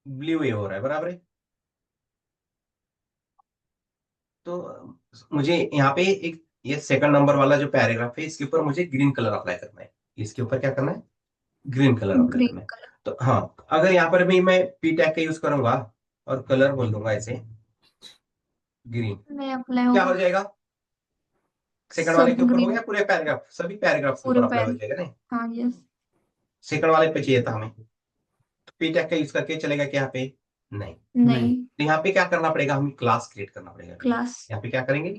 S1: ब्लू ही हो रहा है, बराबर है। तो मुझे यहाँ पे एक ये सेकंड नंबर वाला जो पैराग्राफ है इसके ऊपर मुझे ग्रीन कलर अप्लाई करना है। इसके ऊपर क्या करना है? ग्रीन कलर अप्लाई
S2: ग्रीन
S1: करना है।
S2: कलर।
S1: तो हाँ, अगर यहाँ पर भी मैं पी टैग का यूज करूंगा और कलर बोल दूंगा ऐसे ग्रीन,
S2: में अप्लाई
S1: क्या हो
S2: होगा।
S1: जाएगा? सेकंड वाले
S2: सब
S1: के ऊपर हो
S2: ग्रीन।
S1: गया, पूरे पैराग्राफ सभी पैराग्राफ के
S2: पूरे
S1: ऊपर अप्लाई हो
S2: पैर।
S1: जाएगा नहीं।
S2: हाँ यस।
S1: सेकंड वाले पे चाहिए था हमें, तो पी टैग का यूज करके चलेगा क्या यहाँ पे? नहीं।
S2: नहीं।
S1: तो यहाँ पे क्या करना पड़ेगा? हमें क्लास क्रिएट करना पड़ेगा।
S2: क्लास।
S1: यहाँ पे क्या करेंगे?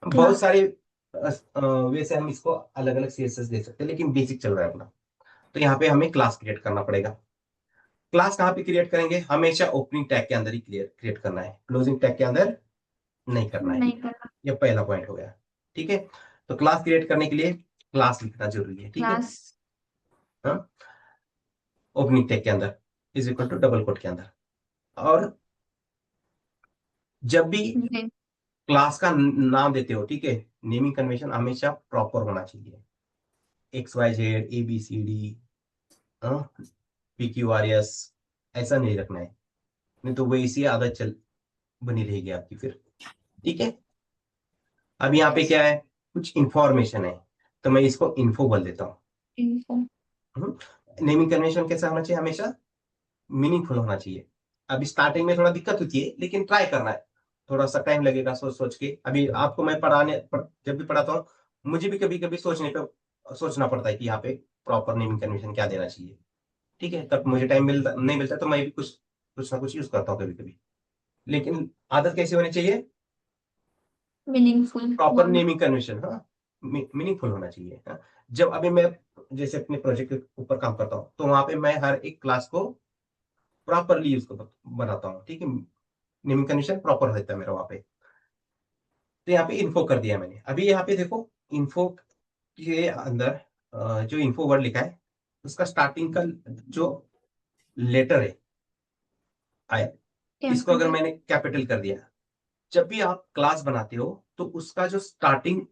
S1: बहुत
S2: क्लास।
S1: सारे वैसे हम इसको अलग अलग सीएसएस दे सकते हैं, लेकिन बेसिक चल रहा है अपना। तो यहाँ पे हमें क्लास क्रिएट करना पड़ेगा। क्लास कहाँ पे क्रिएट करेंगे? हमेशा ओपनिंग टैग के अंदर ही क्रिएट करना है, क्लोजिंग टैग के अंदर नहीं करना है।
S2: नहीं करना।
S1: ये पहला पॉइंट हो गया, ठीक है। तो क्लास क्रिएट करने के लिए क्लास लिखना जरूरी है, ठीक है।
S2: क्लास।
S1: हाँ, ओपनिंग टैग के अंदर is equal to double quote के अंदर। और जब भी
S2: ग्रीन।
S1: क्लास का नाम देते हो, ठीक है, नेमिंग कन्वेंशन हमेशा प्रॉपर होना चाहिए। X Y Z A B C D P Q R S ऐसा नहीं रखना है, नहीं तो वही इसी आदत चल बनी रहेगी आपकी फिर, ठीक है। अब यहाँ पे क्या है? कुछ इंफॉर्मेशन है, तो मैं इसको इन्फो बोल देता
S2: इन्फो।
S1: हूँ। नेमिंग कन्वेंशन कैसा होना चाहिए? हमेशा मीनिंगफुल होना चाहिए। अभी स्टार्टिंग में थोड़ा दिक्कत होती है, लेकिन ट्राई करना है। थोड़ा सा टाइम लगेगा सोच सोच के। अभी आपको मैं जब भी पढ़ाता हूँ, मुझे भी कभी कभी सोचना पड़ता है कि यहाँ पे प्रॉपर नेमिंग कन्वेंशन क्या देना चाहिए, ठीक है। तब मुझे टाइम नहीं मिलता, तो मैं भी कुछ ना कुछ यूज करता हूँ कभी कभी। लेकिन आदत कैसी होनी चाहिए?
S2: मीनिंगफुल
S1: प्रॉपर
S2: बोलना।
S1: नेमिंग कन्वेंशन, हाँ, मीनिंगफुल होना चाहिए, हाँ। जब अभी मैं जैसे अपने प्रोजेक्ट के ऊपर काम करता हूँ, तो वहां पे मैं हर एक क्लास को प्रॉपरली यूज बनाता हूँ, ठीक है। नेमिंग कन्वेंशन प्रॉपर रहता है मेरा वहां पे। तो यहाँ पे इन्फो कर दिया मैंने। अभी यहाँ पे देखो, इन्फो के अंदर जो इन्फो वर्ड लिखा है, उसका स्टार्टिंग का जो लेटर है आया, इसको अगर
S2: कैपिटल।
S1: मैंने कैपिटल कर दिया, जब भी आप क्लास बनाते हो तो उसका जो स्टार्टिंग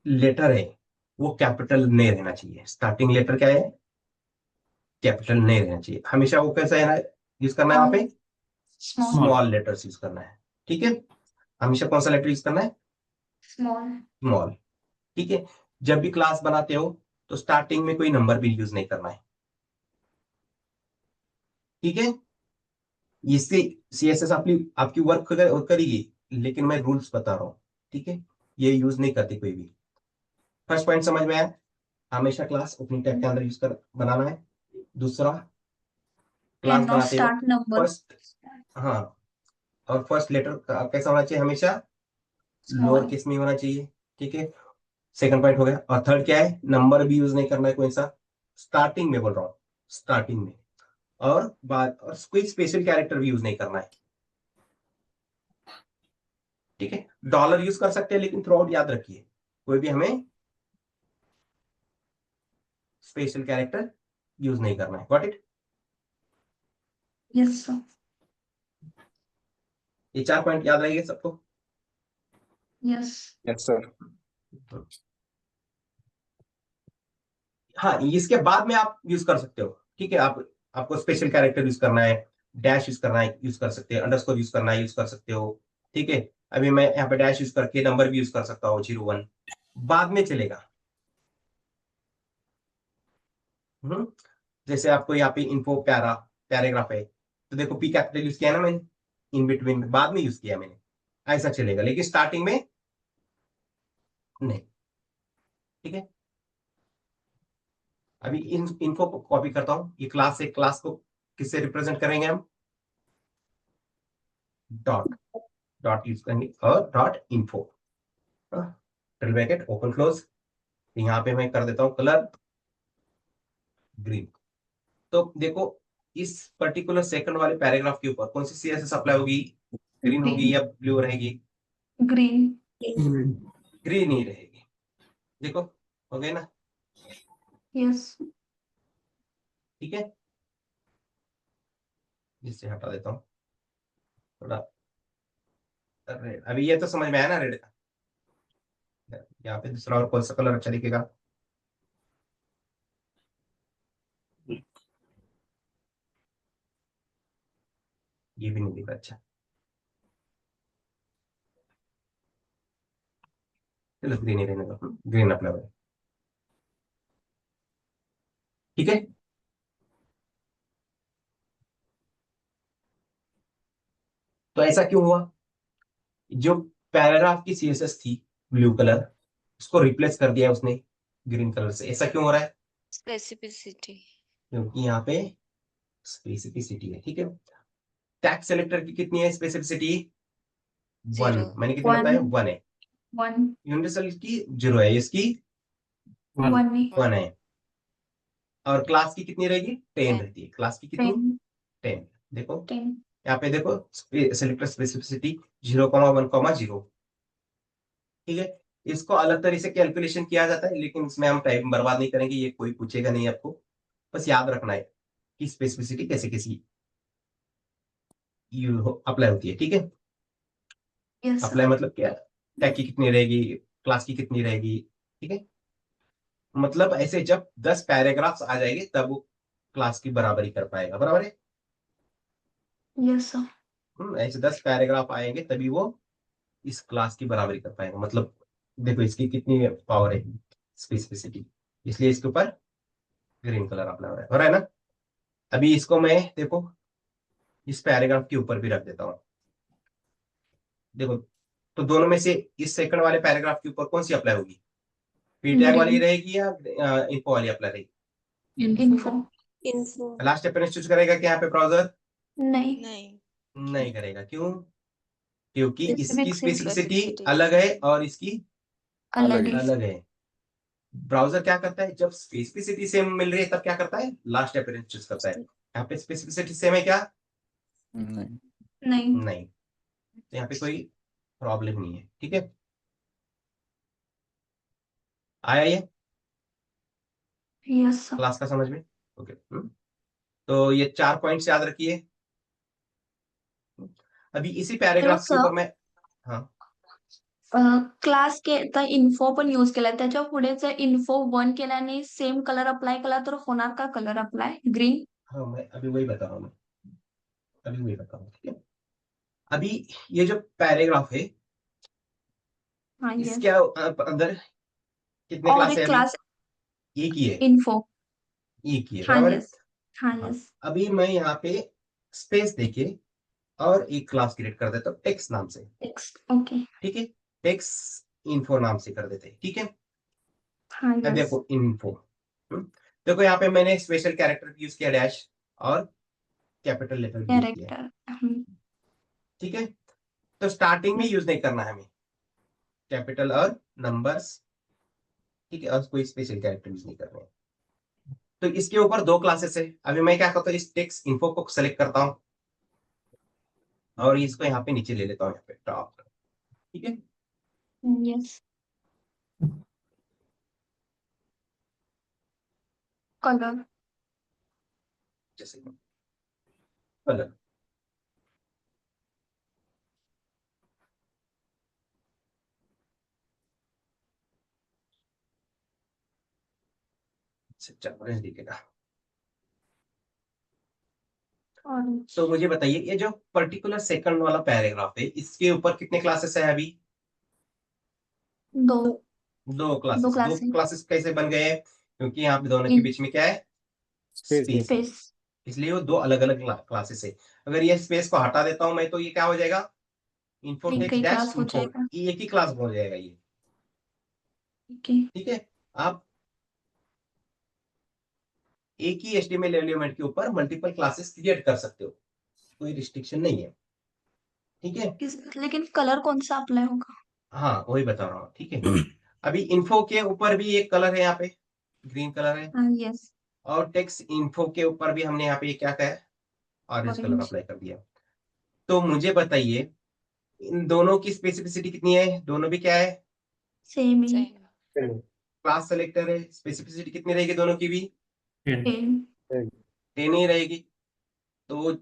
S1: लेटर है वो कैपिटल नहीं रहना चाहिए। स्टार्टिंग लेटर क्या है? कैपिटल नहीं रहना चाहिए। हमेशा वो कैसा है यूज करना है वहां पे?
S2: स्मॉल।
S1: स्मॉल लेटर्स यूज करना है, ठीक है। हमेशा कौन सा लेटर यूज करना है?
S2: स्मॉल।
S1: स्मॉल, ठीक है। जब भी क्लास बनाते हो तो स्टार्टिंग में कोई नंबर भी यूज नहीं करना है, ठीक है। इससे सीएसएस आपकी वर्क करेगी, लेकिन मैं रूल्स बता रहा हूँ, ठीक है। ये यूज नहीं करती कोई भी। फर्स्ट पॉइंट समझ में आया? हमेशा क्लास ओपनिंग टैग के अंदर यूज कर बनाना है। दूसरा, क्लास
S2: कैन नॉट
S1: बनाते हो
S2: स्टार्ट नंबर।
S1: फर्स्ट, हाँ, और फर्स्ट लेटर कैसा होना चाहिए? हमेशा लोअर
S2: स्मॉल।
S1: केस में होना चाहिए, ठीक है। सेकंड पॉइंट हो गया। और थर्ड क्या है? नंबर भी यूज नहीं करना है कोई सा, स्टार्टिंग में बोल रहा हूँ, स्टार्टिंग में। और कोई स्पेशल कैरेक्टर भी यूज नहीं करना है, ठीक है। डॉलर यूज कर सकते हैं, लेकिन थ्रू आउट याद रखिए, कोई भी हमें स्पेशल कैरेक्टर यूज नहीं करना है। Got it?
S2: Yes sir.
S1: ये 4 पॉइंट याद रहेंगे सबको?
S2: यस।
S3: Yes sir.
S1: हाँ, इसके बाद में आप यूज कर सकते हो, ठीक है। आपको स्पेशल कैरेक्टर यूज करना है, डैश यूज करना है, यूज कर सकते हैं, अंडरस्कोर यूज करना है, यूज कर सकते हो, ठीक है। अभी मैं यहाँ पे डैश यूज करके नंबर भी यूज कर सकता हूँ 01, बाद में चलेगा। हम्म जैसे आपको यहाँ पे इन्फो पैराग्राफ है, तो देखो पी कैपिटल यूज किया ना मैंने, इन बिटवीन बाद में यूज किया मैंने, ऐसा चलेगा, लेकिन स्टार्टिंग में नहीं, ठीक है। अभी इनको कॉपी करता हूँ। ये क्लास है, क्लास को किससे रिप्रेजेंट करेंगे हम? डॉट डॉट यूज करेंगे और dot info, double bracket open close. यहाँ पे मैं कर देता हूँ कलर ग्रीन। तो देखो, इस पर्टिकुलर सेकंड वाले पैराग्राफ के ऊपर कौन सी सीएसएस अप्लाई होगी? ग्रीन होगी
S2: ग्रीन।
S1: या ब्लू रहेगी?
S2: ग्रीन।
S1: ग्रीन ही रहेगी। देखो, हो गए ना,
S2: यस।
S1: ठीक है। इससे हटा देता हूँ थोड़ा, रेड, अभी ये तो समझ में आया ना रेड का। यहाँ पे दूसरा और कौन सा कलर अच्छा दिखेगा? ये भी नहीं दिख रहा। अच्छा, चलो ग्रीन ही रहने दो, ग्रीन अप्लाई करो। ठीक है, तो ऐसा क्यों हुआ? जो पैराग्राफ की सीएसएस थी ब्लू कलर, उसको रिप्लेस कर दिया उसने ग्रीन कलर से। ऐसा क्यों हो रहा है?
S4: Specificity.
S1: क्योंकि यहाँ पे स्पेसिफिसिटी है। ठीक है, टैक्स सेलेक्टर की कितनी है स्पेसिफिसिटी? 1।
S4: 0.
S1: मैंने कितनी बताया? 1 है।
S2: 1
S1: यूनिवर्सल की 0 है, इसकी
S2: 1 नहीं
S1: 1 है। और क्लास की कितनी रहेगी? 10
S4: 10.
S1: रहती है। क्लास की कितनी?
S2: 10
S1: 10। देखो
S2: 10
S1: यहाँ पे देखो, सेलेक्टर स्पेसिफिसिटी 0,1,0। ठीक है, इसको अलग तरीके से कैलकुलेशन किया जाता है, लेकिन इसमें हम टाइम बर्बाद नहीं करेंगे, ये कोई पूछेगा नहीं आपको। बस याद रखना है कि स्पेसिफिसिटी कैसे कैसी अप्लाई होती है। ठीक है,
S2: यस सर
S1: अप्लाई मतलब क्या? टैग की कितनी रहेगी, क्लास की कितनी रहेगी। ठीक है, मतलब ऐसे जब 10 पैराग्राफ्स आ जाएंगे तब वो क्लास की बराबरी कर पाएगा। बराबर है?
S2: यस सर
S1: ऐसे 10 पैराग्राफ आएंगे तभी वो इस क्लास की बराबरी कर पाएगा। मतलब देखो इसकी कितनी पावर है, स्पेसिफिसिटी, इसलिए इसके ऊपर ग्रीन कलर अप्लाई हो रहा है ना। अभी इसको मैं देखो इस पैराग्राफ के ऊपर भी रख देता हूँ। देखो, तो दोनों में से इस सेकंड वाले पैराग्राफ के ऊपर कौन सी अप्लाई होगी? पी टैग वाली रहेगी या इन्फो वाली अप्लाई रहेगी?
S2: Info
S4: Info.
S1: Last appearance choose करेगा क्या यहाँ पे ब्राउजर?
S2: नहीं
S4: नहीं.
S1: नहीं करेगा। क्यों? क्योंकि इसकी
S2: Specific से
S1: स्पेसिफिसिटी
S4: Specificity.
S1: अलग है और इसकी
S2: अलग है
S1: अलग है। ब्राउजर क्या करता है, जब स्पेसिफिसिटी सेम मिल रही है तब क्या करता है? लास्ट अपेरेंस चूज करता है। यहाँ पे स्पेसिफिसिटी सेम है क्या?
S5: नहीं।
S2: नहीं
S1: नहीं, तो यहाँ पे कोई प्रॉब्लम नहीं है। ठीक है, आया ये
S2: यस सर
S1: क्लास का समझ में? ओके। तो ये 4 पॉइंट्स याद रखिए। अभी इसी
S2: हॅलो
S1: पैराग्राफ के ऊपर
S2: सर
S1: मैं, हाँ
S2: क्लास के तर इन्फो पण यूज केला त्याच्या पुढे जर इन्फो 1 केल्याने सेम कलर अप्लाय केला तर होणार का कलर अप्लाय ग्रीन
S1: हाँ, मैं अभी वही बता रहा हूँ। मैं अभी वही बता रहा हूँ। ठीक है, अभी ये जो पैराग्राफ है
S2: हाँ यस
S1: इसके अंदर कितने
S2: और
S1: क्लास है?
S2: एक
S1: अभी
S2: क्लास
S1: एक ही है,
S2: इन्फो
S1: एक ही है।
S2: हाँ
S1: बराबर है?
S2: यस हाँ
S1: हाँ,
S2: यस
S1: अभी मैं यहाँ पे स्पेस देके और एक क्लास क्रिएट कर देता हूँ टेक्स्ट नाम से।
S2: ओके
S1: ठीक है, टेक्स्ट इन्फो नाम से कर देते हैं। ठीक है,
S2: हाँ
S1: अब
S2: यस
S1: देखो इन्फो, देखो यहाँ पे मैंने स्पेशल कैरेक्टर यूज किया, डैश और कैपिटल लेटर यूज किया है।
S2: कैरेक्टर
S1: ठीक है, तो स्टार्टिंग में यूज नहीं करना है हमें कैपिटल और नंबर्स। ठीक है, और कोई स्पेशल कैरेक्टर यूज नहीं करने हैं। तो इसके ऊपर 2 क्लासेस है। अभी मैं क्या करता हूँ, इस टेक्स्ट इन्फो को सेलेक्ट करता हूँ और इसको यहाँ पे नीचे ले लेता हूँ, यहाँ पे टॉप। ठीक है,
S2: यस कलर
S1: जैसे कलर, ऑरेंज दिखेगा।
S2: ऑरेंज
S1: तो मुझे बताइए ये जो पर्टिकुलर सेकंड वाला पैराग्राफ है इसके ऊपर कितने क्लासेस है? अभी
S2: दो
S1: 2
S2: दो
S1: क्लासेस। 2
S2: क्लास है
S1: क्लासेस कैसे बन गए हैं? क्योंकि यहाँ पे दोनों के
S2: इन
S1: बीच में क्या है?
S3: स्पेस
S1: स्पेस है,
S2: स्पेस
S1: इसलिए वो 2 अलग अलग क्लासेस है। अगर ये स्पेस को हटा देता हूं मैं तो ये क्या हो जाएगा? इन्फो
S2: एक
S1: टेक्स्ट
S2: ही
S1: डैश
S2: क्लास हो
S1: इन्फो,
S2: जाएगा
S1: ये एक ही क्लास हो जाएगा ये।
S2: ओके
S1: ठीक है, आप एक ही एचटीएमएल एलिमेंट के ऊपर मल्टीपल क्लासेस क्रिएट कर सकते हो, कोई रिस्ट्रिक्शन नहीं है। ठीक है,
S2: लेकिन कलर कौन सा अप्लाई होगा
S1: हाँ वही बता रहा हूँ। ठीक है, अभी इन्फो के ऊपर भी एक कलर है, यहाँ पे ग्रीन कलर है।
S2: हाँ यस
S1: और टेक्स्ट इन्फो के ऊपर भी हमने यहाँ पे क्या कहा है? ऑरेंज कलर
S2: ऑरेंज
S1: अप्लाई कर दिया। तो मुझे बताइए इन दोनों की स्पेसिफिसिटी कितनी है? दोनों भी क्या है?
S2: सेम ही
S4: Same.
S1: क्लास सेलेक्टर है। स्पेसिफिसिटी कितनी रहेगी दोनों की भी?
S2: सेम
S1: 10 ही रहेगी। तो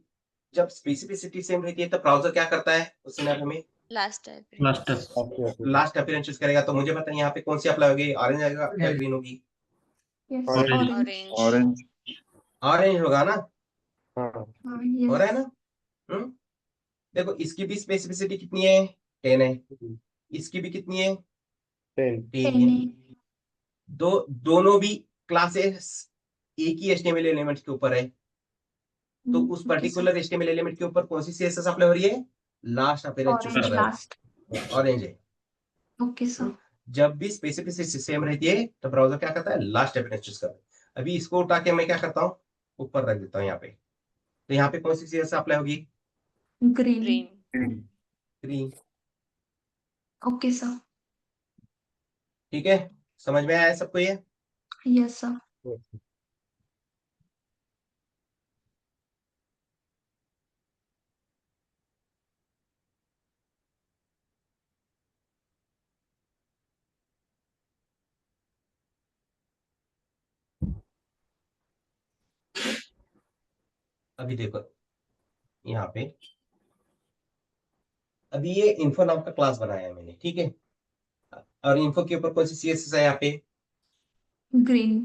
S1: जब स्पेसिफिसिटी सेम रहती है तो ब्राउजर क्या करता है? उसने हमें
S4: Last
S6: last
S4: appearance.
S1: Last appearance choose करेगा, तो मुझे बताइए यहाँ पे कौन सी अप्लाई होगी, ऑरेंज आएगा या ग्रीन होगी?
S2: Yes
S3: Orange.
S2: Orange.
S4: Orange.
S6: Orange
S1: orange होगा ना,
S3: हाँ
S2: हाँ
S1: हो रहा है
S2: यस।
S1: ना? देखो इसकी भी स्पेसिफिसिटी कितनी है, 10 है, इसकी भी कितनी है,
S3: 10.
S1: 10 है। दोनों भी क्लासेस एक ही HTML एलिमेंट के ऊपर है, तो उस पर्टिकुलर HTML एलिमेंट के ऊपर कौन सी CSS अप्लाई हो रही है? लास्ट अपीयरेंस चूज कर
S2: ऑरेंज
S1: रहा है,
S2: लास्ट।
S1: ऑरेंज है।
S2: Okay sir.
S1: जब भी स्पेसिफिसिटी सेम रहती है तो ब्राउजर क्या करता है, लास्ट अपीयरेंस चूज करता है। अभी इसको उठा के मैं क्या करता हूँ, ऊपर रख देता हूँ यहाँ पे, तो यहाँ पे कौन सी CSS अप्लाई होगी?
S2: Green.
S4: Green.
S1: Green.
S2: Okay sir.
S1: ठीक है, समझ में आया सबको ये?
S2: Yes sir.
S3: Yes.
S1: अभी देखो यहाँ पे, अभी ये इन्फो नाम का क्लास बनाया है मैंने, ठीक है, और इन्फो के ऊपर कौन सी CSS है यहाँ पे?
S2: ग्रीन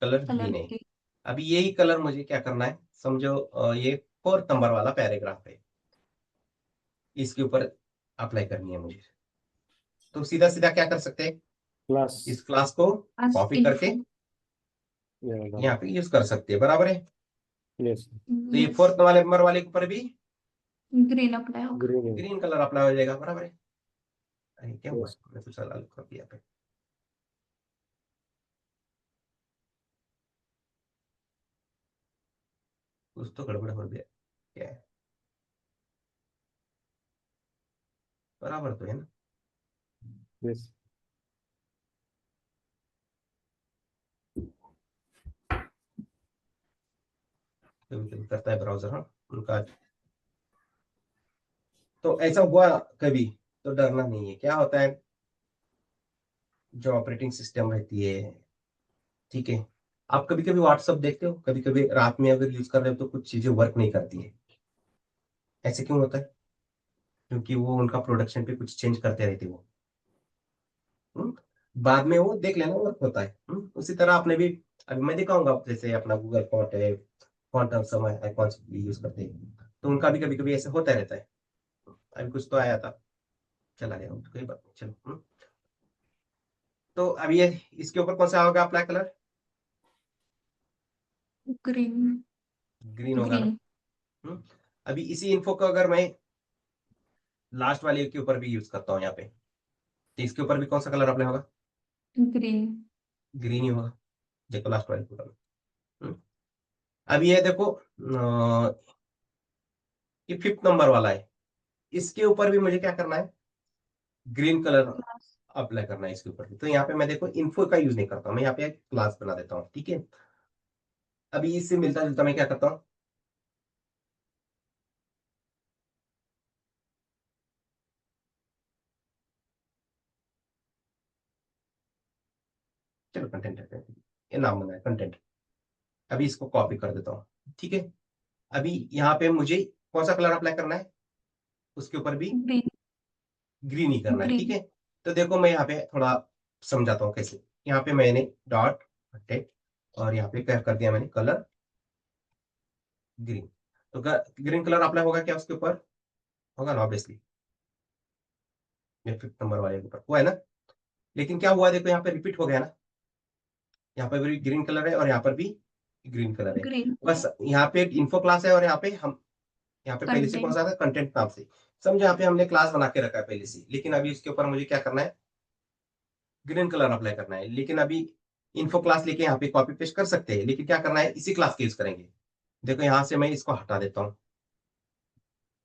S1: कलर
S2: कलर
S1: ग्रीन है।
S2: की।
S1: अभी यही कलर मुझे क्या करना है, समझो ये 4 नंबर वाला पैराग्राफ है, इसके ऊपर अप्लाई करनी है मुझे, तो सीधा सीधा क्या कर सकते हैं,
S3: Plus.
S1: इस क्लास को
S2: आज
S1: कॉपी करके
S3: Yeah.
S1: यहाँ पे यूज कर सकते हैं, बराबर है?
S3: Yes.
S1: तो ये 4 वाले नंबर वाले के ऊपर भी
S2: ग्रीन अप्लाई होगा।
S3: Green.
S1: ग्रीन कलर अप्लाई हो जाएगा, बराबर है? अरे क्या हुआ,
S3: Yes.
S1: मैं दूसरा लाल कर दिया पे। कुछ तो गड़बड़ हो गया, क्या है, बराबर तो है ना?
S3: Yes.
S1: कभी कभी करता है ब्राउजर, हाँ उनका। तो ऐसा हुआ कभी तो डरना नहीं है, क्या होता है, जो ऑपरेटिंग सिस्टम रहती है, ठीक है, आप कभी कभी व्हाट्सअप देखते हो, कभी कभी रात में अगर यूज कर रहे हो तो कुछ चीजें वर्क नहीं करती है, ऐसे क्यों होता है? क्योंकि वो उनका प्रोडक्शन पे कुछ चेंज करते रहते वो, हम्म? बाद में वो देख लेना वर्क होता है। उसी तरह आपने भी, अभी मैं दिखाऊंगा, जैसे अपना गूगल फॉन्ट है, फॉन्ट समय आइकॉन्स यूज करते हैं, तो उनका भी कभी कभी ऐसे होता रहता है। अभी कुछ तो आया था, चला गया, तो कोई बात नहीं, चलो। तो अभी ये इसके ऊपर कौन सा होगा अप्लाई कलर?
S2: ग्रीन।
S1: ग्रीन होगा ना?
S2: ग्रीन।
S1: हम्म? अभी इसी इन्फो को अगर मैं लास्ट वाले के ऊपर भी यूज करता हूँ यहाँ पे, तो इसके ऊपर भी कौन सा कलर अप्लाई होगा?
S2: ग्रीन।
S1: ग्रीन ही होगा। देखो लास्ट वाले के ऊपर। हम्म? अभी ये देखो ये 5th नंबर वाला है, इसके ऊपर भी मुझे क्या करना है, ग्रीन कलर अप्लाई करना है इसके ऊपर भी। तो यहाँ पे मैं देखो इन्फो का यूज नहीं करता हूँ, मैं यहाँ पे एक क्लास बना देता हूँ, ठीक है। अभी इससे मिलता जुलता मैं क्या करता हूँ, चलो कंटेंट रहते हैं, ये नाम बना है कंटेंट। अभी इसको कॉपी कर देता हूँ, ठीक है। अभी यहाँ पे मुझे कौन सा कलर अप्लाई करना है, उसके ऊपर भी
S2: ग्रीन।
S1: ग्रीन ही करना है, ठीक
S2: ग्रीन।
S1: है। तो देखो मैं यहाँ पे थोड़ा समझाता हूँ कैसे। यहाँ पे मैंने डॉट टेक और यहाँ पे क्या कर दिया मैंने, कलर ग्रीन। तो ग्रीन कलर अप्लाई होगा क्या उसके ऊपर? होगा ना ऑब्वियसली, ये 5th नंबर वाले के ऊपर हुआ है ना। लेकिन क्या हुआ, देखो यहाँ पे रिपीट हो गया ना, यहाँ पर भी ग्रीन कलर है और यहाँ पर भी ग्रीन कलर है।
S2: ग्रीन।
S1: बस यहाँ पे एक इन्फो क्लास है और यहाँ पे हम, यहाँ पे पहले से कौन
S2: कंटेंट।
S1: सा था, कंटेंट नाम से। समझो यहाँ पे हमने क्लास बना के रखा है पहले से, लेकिन अभी इसके ऊपर मुझे क्या करना है, ग्रीन कलर अप्लाई करना है। लेकिन अभी इन्फो क्लास लेके यहाँ पे कॉपी पेस्ट कर सकते हैं, लेकिन क्या करना है, इसी क्लास के यूज करेंगे। देखो यहाँ से मैं इसको हटा देता हूँ,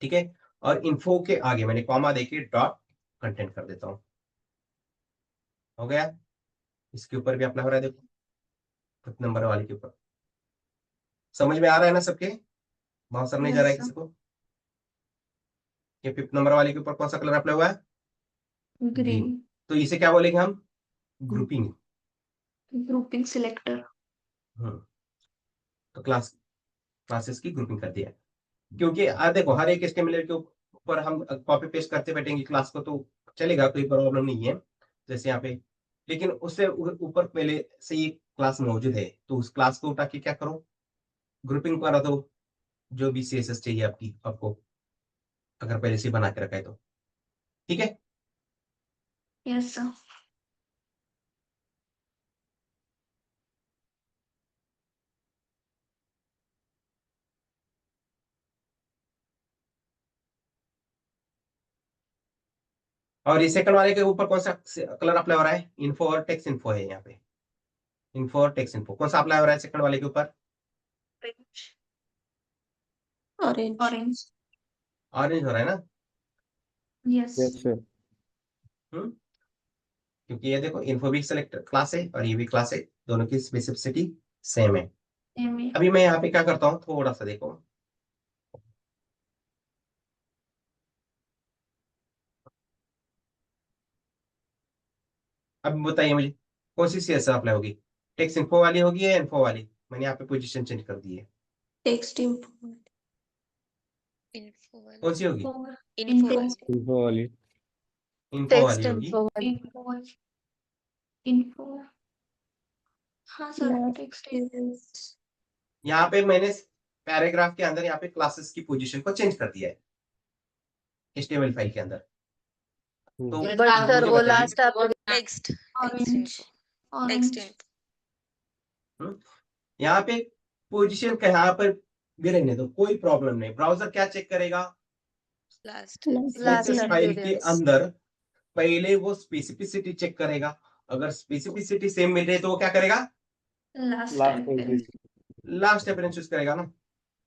S1: ठीक है, और इन्फो के आगे मैंने कॉमा देके डॉट कंटेंट कर देता हूँ, हो गया। इसके ऊपर भी अप्लाई हो रहा है, देखो 5th नंबर वाले के ऊपर। समझ में आ रहा है ना सबके? बहुत सर नहीं जा रहा है
S2: यस
S1: किसी को? ये 5th नंबर वाले के ऊपर कौन सा कलर अप्लाई हुआ है?
S2: ग्रीन।
S1: तो इसे क्या बोलेंगे हम, ग्रुपिंग।
S2: Grouping selector.
S1: तो क्लासेस की ग्रुपिंग कर दिया, क्योंकि देखो हर एक HTML के ऊपर हम कॉपी पेस्ट करते बैठेंगे क्लास को तो चलेगा, कोई प्रॉब्लम नहीं है। जैसे यहाँ पे, लेकिन उससे ऊपर पहले से ये क्लास मौजूद है, तो उस क्लास को उठा के क्या करो, ग्रुपिंग करा दो, जो भी CSS चाहिए आपको, अगर पहले से बना के रखा है तो। ठीक है।
S2: Yes sir.
S1: और ये सेकंड वाले के ऊपर कौन सा कलर अप्लाई हो रहा है? इन्फो और टेक्स्ट इन्फो है यहाँ पे। इन्फो और टेक्स्ट इन्फो कौन सा अप्लाई हो रहा है सेकंड वाले के ऊपर?
S4: Orange.
S2: ऑरेंज।
S1: ऑरेंज हो रहा है ना?
S2: यस।
S3: Yes sir.
S1: क्योंकि ये देखो, इन्फो भी सेलेक्ट क्लास है और ये भी क्लास है, दोनों की स्पेसिफिसिटी सेम है। अभी मैं यहाँ पे क्या करता हूँ, थोड़ा सा देखो, अब बताइए मुझे कौन सी CSS अप्लाई होगी, टेक्स्ट इन्फो वाली होगी या इन्फो वाली? मैंने यहाँ पे पोजीशन चेंज कर दी है,
S4: Text info. Info.
S1: कौन सी होगी?
S4: Info.
S3: इन्फो वाली।
S1: इन्फो वाली होगी।
S2: इन्फो। हाँ सर, टेक्स्ट।
S4: Yes.
S1: यहाँ पे मैंने पैराग्राफ के अंदर यहाँ पे क्लासेस की पोजीशन को चेंज कर दिया है HTML फाइल के अंदर। तो
S4: But
S1: मुझे
S4: sir, वो
S1: बताइए,
S4: last आप text.
S2: Orange.
S4: Text
S2: orange.
S4: info.
S1: यहाँ पे पोजीशन कहाँ पर भी रहने दो, कोई प्रॉब्लम नहीं। ब्राउजर क्या चेक करेगा?
S4: Last.
S1: CSS फाइल के अंदर पहले वो स्पेसिफिसिटी चेक करेगा, अगर स्पेसिफिसिटी सेम मिल रही है तो वो क्या करेगा?
S2: Last
S3: last
S2: time.
S1: Last appearance use करेगा ना।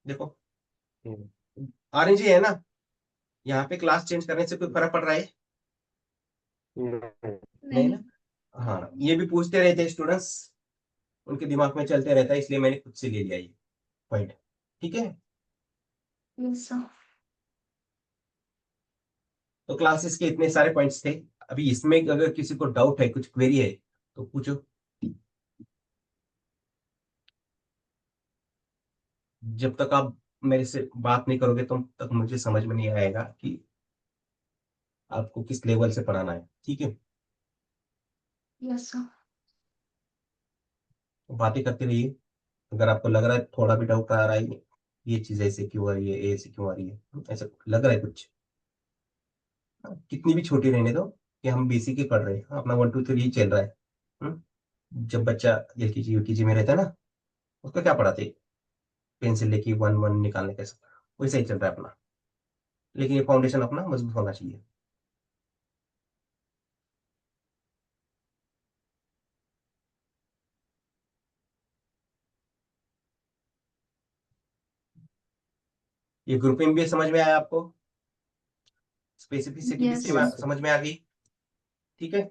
S1: देखो
S3: हम्म।
S1: ऑरेंज ही है ना, यहाँ पे क्लास चेंज करने से कोई फर्क पड़ रहा है? नहीं ना। हाँ, ये भी पूछते रहते हैं स्टूडेंट्स, उनके दिमाग में चलते रहता है, इसलिए मैंने खुद से ले लिया ये पॉइंट। ठीक है।
S2: Yes sir.
S1: तो क्लासेस के इतने सारे पॉइंट्स थे। अभी इसमें अगर किसी को डाउट है, कुछ क्वेरी है तो पूछो। जब तक आप मेरे से बात नहीं करोगे तब तक मुझे समझ में नहीं आएगा कि आपको किस लेवल से पढ़ाना है। ठीक है।
S2: Yes sir.
S1: तो बातें करते रहिए, अगर आपको लग रहा है थोड़ा भी डाउट आ रहा है, ये चीज ऐसे क्यों आ रही है, ऐसे क्यों आ रही है, ऐसा लग रहा है कुछ, हाँ, कितनी भी छोटी रहने दो, कि हम बेसिक ही पढ़ रहे हैं, अपना 1 2 3 चल रहा है। हम्म? जब बच्चा LKG UKG में रहता है ना, उसको क्या पढ़ाते, पेंसिल लेके 1 1 निकालने का, वैसा ही चल रहा है अपना, लेकिन ये फाउंडेशन अपना मजबूत होना चाहिए। ये ग्रुपिंग भी समझ में आया आपको, स्पेसिफिसिटी भी
S2: Yes.
S1: समझ में आ गई। ठीक है।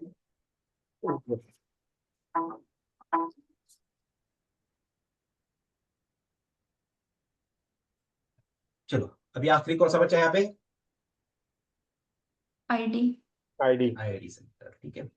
S1: चलो, अभी आखिरी कौन सा बचा है यहाँ पे?
S2: आईडी।
S3: आईडी।
S1: IID centre. ठीक है।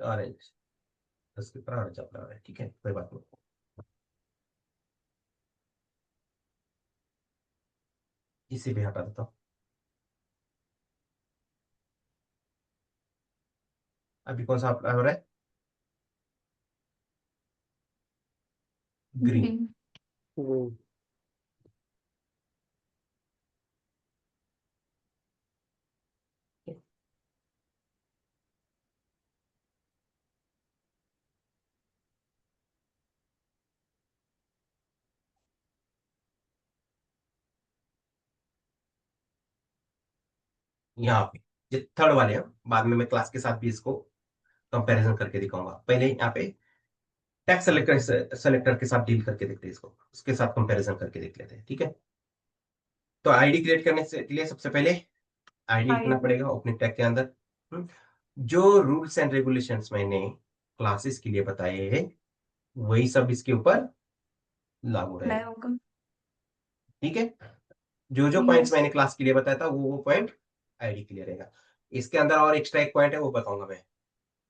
S1: ऑरेंज 10 के ऊपर ऑरेंज अपना है। ठीक है, कोई बात नहीं। इसे भी हटा देता हूँ। अभी कौन सा अप्लाई हो रहा है? ग्रीन। यहाँ पे ये थर्ड वाले हैं, बाद में मैं क्लास के साथ भी इसको कंपैरिजन करके दिखाऊंगा। पहले यहाँ पे टैक्स सेलेक्टर के साथ डील करके देखते हैं इसको, उसके साथ कंपैरिजन करके देख लेते हैं। ठीक है। तो आईडी क्रिएट करने से के लिए सबसे पहले आईडी लिखना पड़ेगा ओपनिंग टैग के अंदर। हम्म, जो रूल्स एंड रेगुलेशंस मैंने क्लासेस के लिए बताए हैं, वही सब इसके ऊपर लागू
S2: अप्लाई
S1: रहेगा।
S2: होगा।
S1: ठीक है, जो जो पॉइंट्स
S2: Yes.
S1: मैंने क्लास के लिए बताया था वो पॉइंट आईडी के लिए रहेगा। इसके अंदर और एक्स्ट्रा एक पॉइंट है, वो बताऊंगा मैं।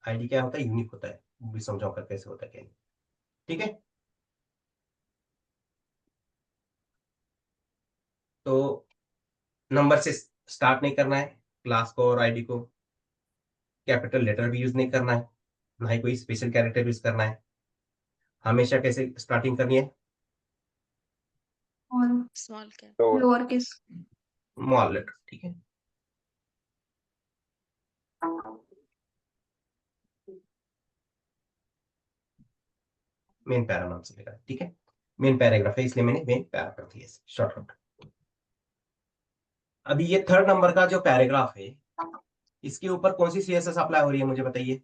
S1: आईडी क्या होता है, यूनिक होता है, वो भी समझाऊंगा कैसे होता है क्या नहीं। ठीक है, तो नंबर से स्टार्ट नहीं करना है क्लास को और आईडी को। कैपिटल लेटर भी यूज नहीं करना है, ना ही कोई स्पेशल कैरेक्टर यूज करना है। हमेशा कैसे स्टार्टिंग करनी है,
S2: और
S4: Small cap.
S2: Lower case.
S1: Small letter. ठीक है, मेन पैरा नाम से लिखा है। ठीक है, मेन पैराग्राफ है इसलिए मैंने मेन पैरा कर दिया शॉर्टकट। अभी ये थर्ड नंबर का जो पैराग्राफ है, इसके ऊपर कौन सी सीएसएस अप्लाई हो रही है मुझे बताइए।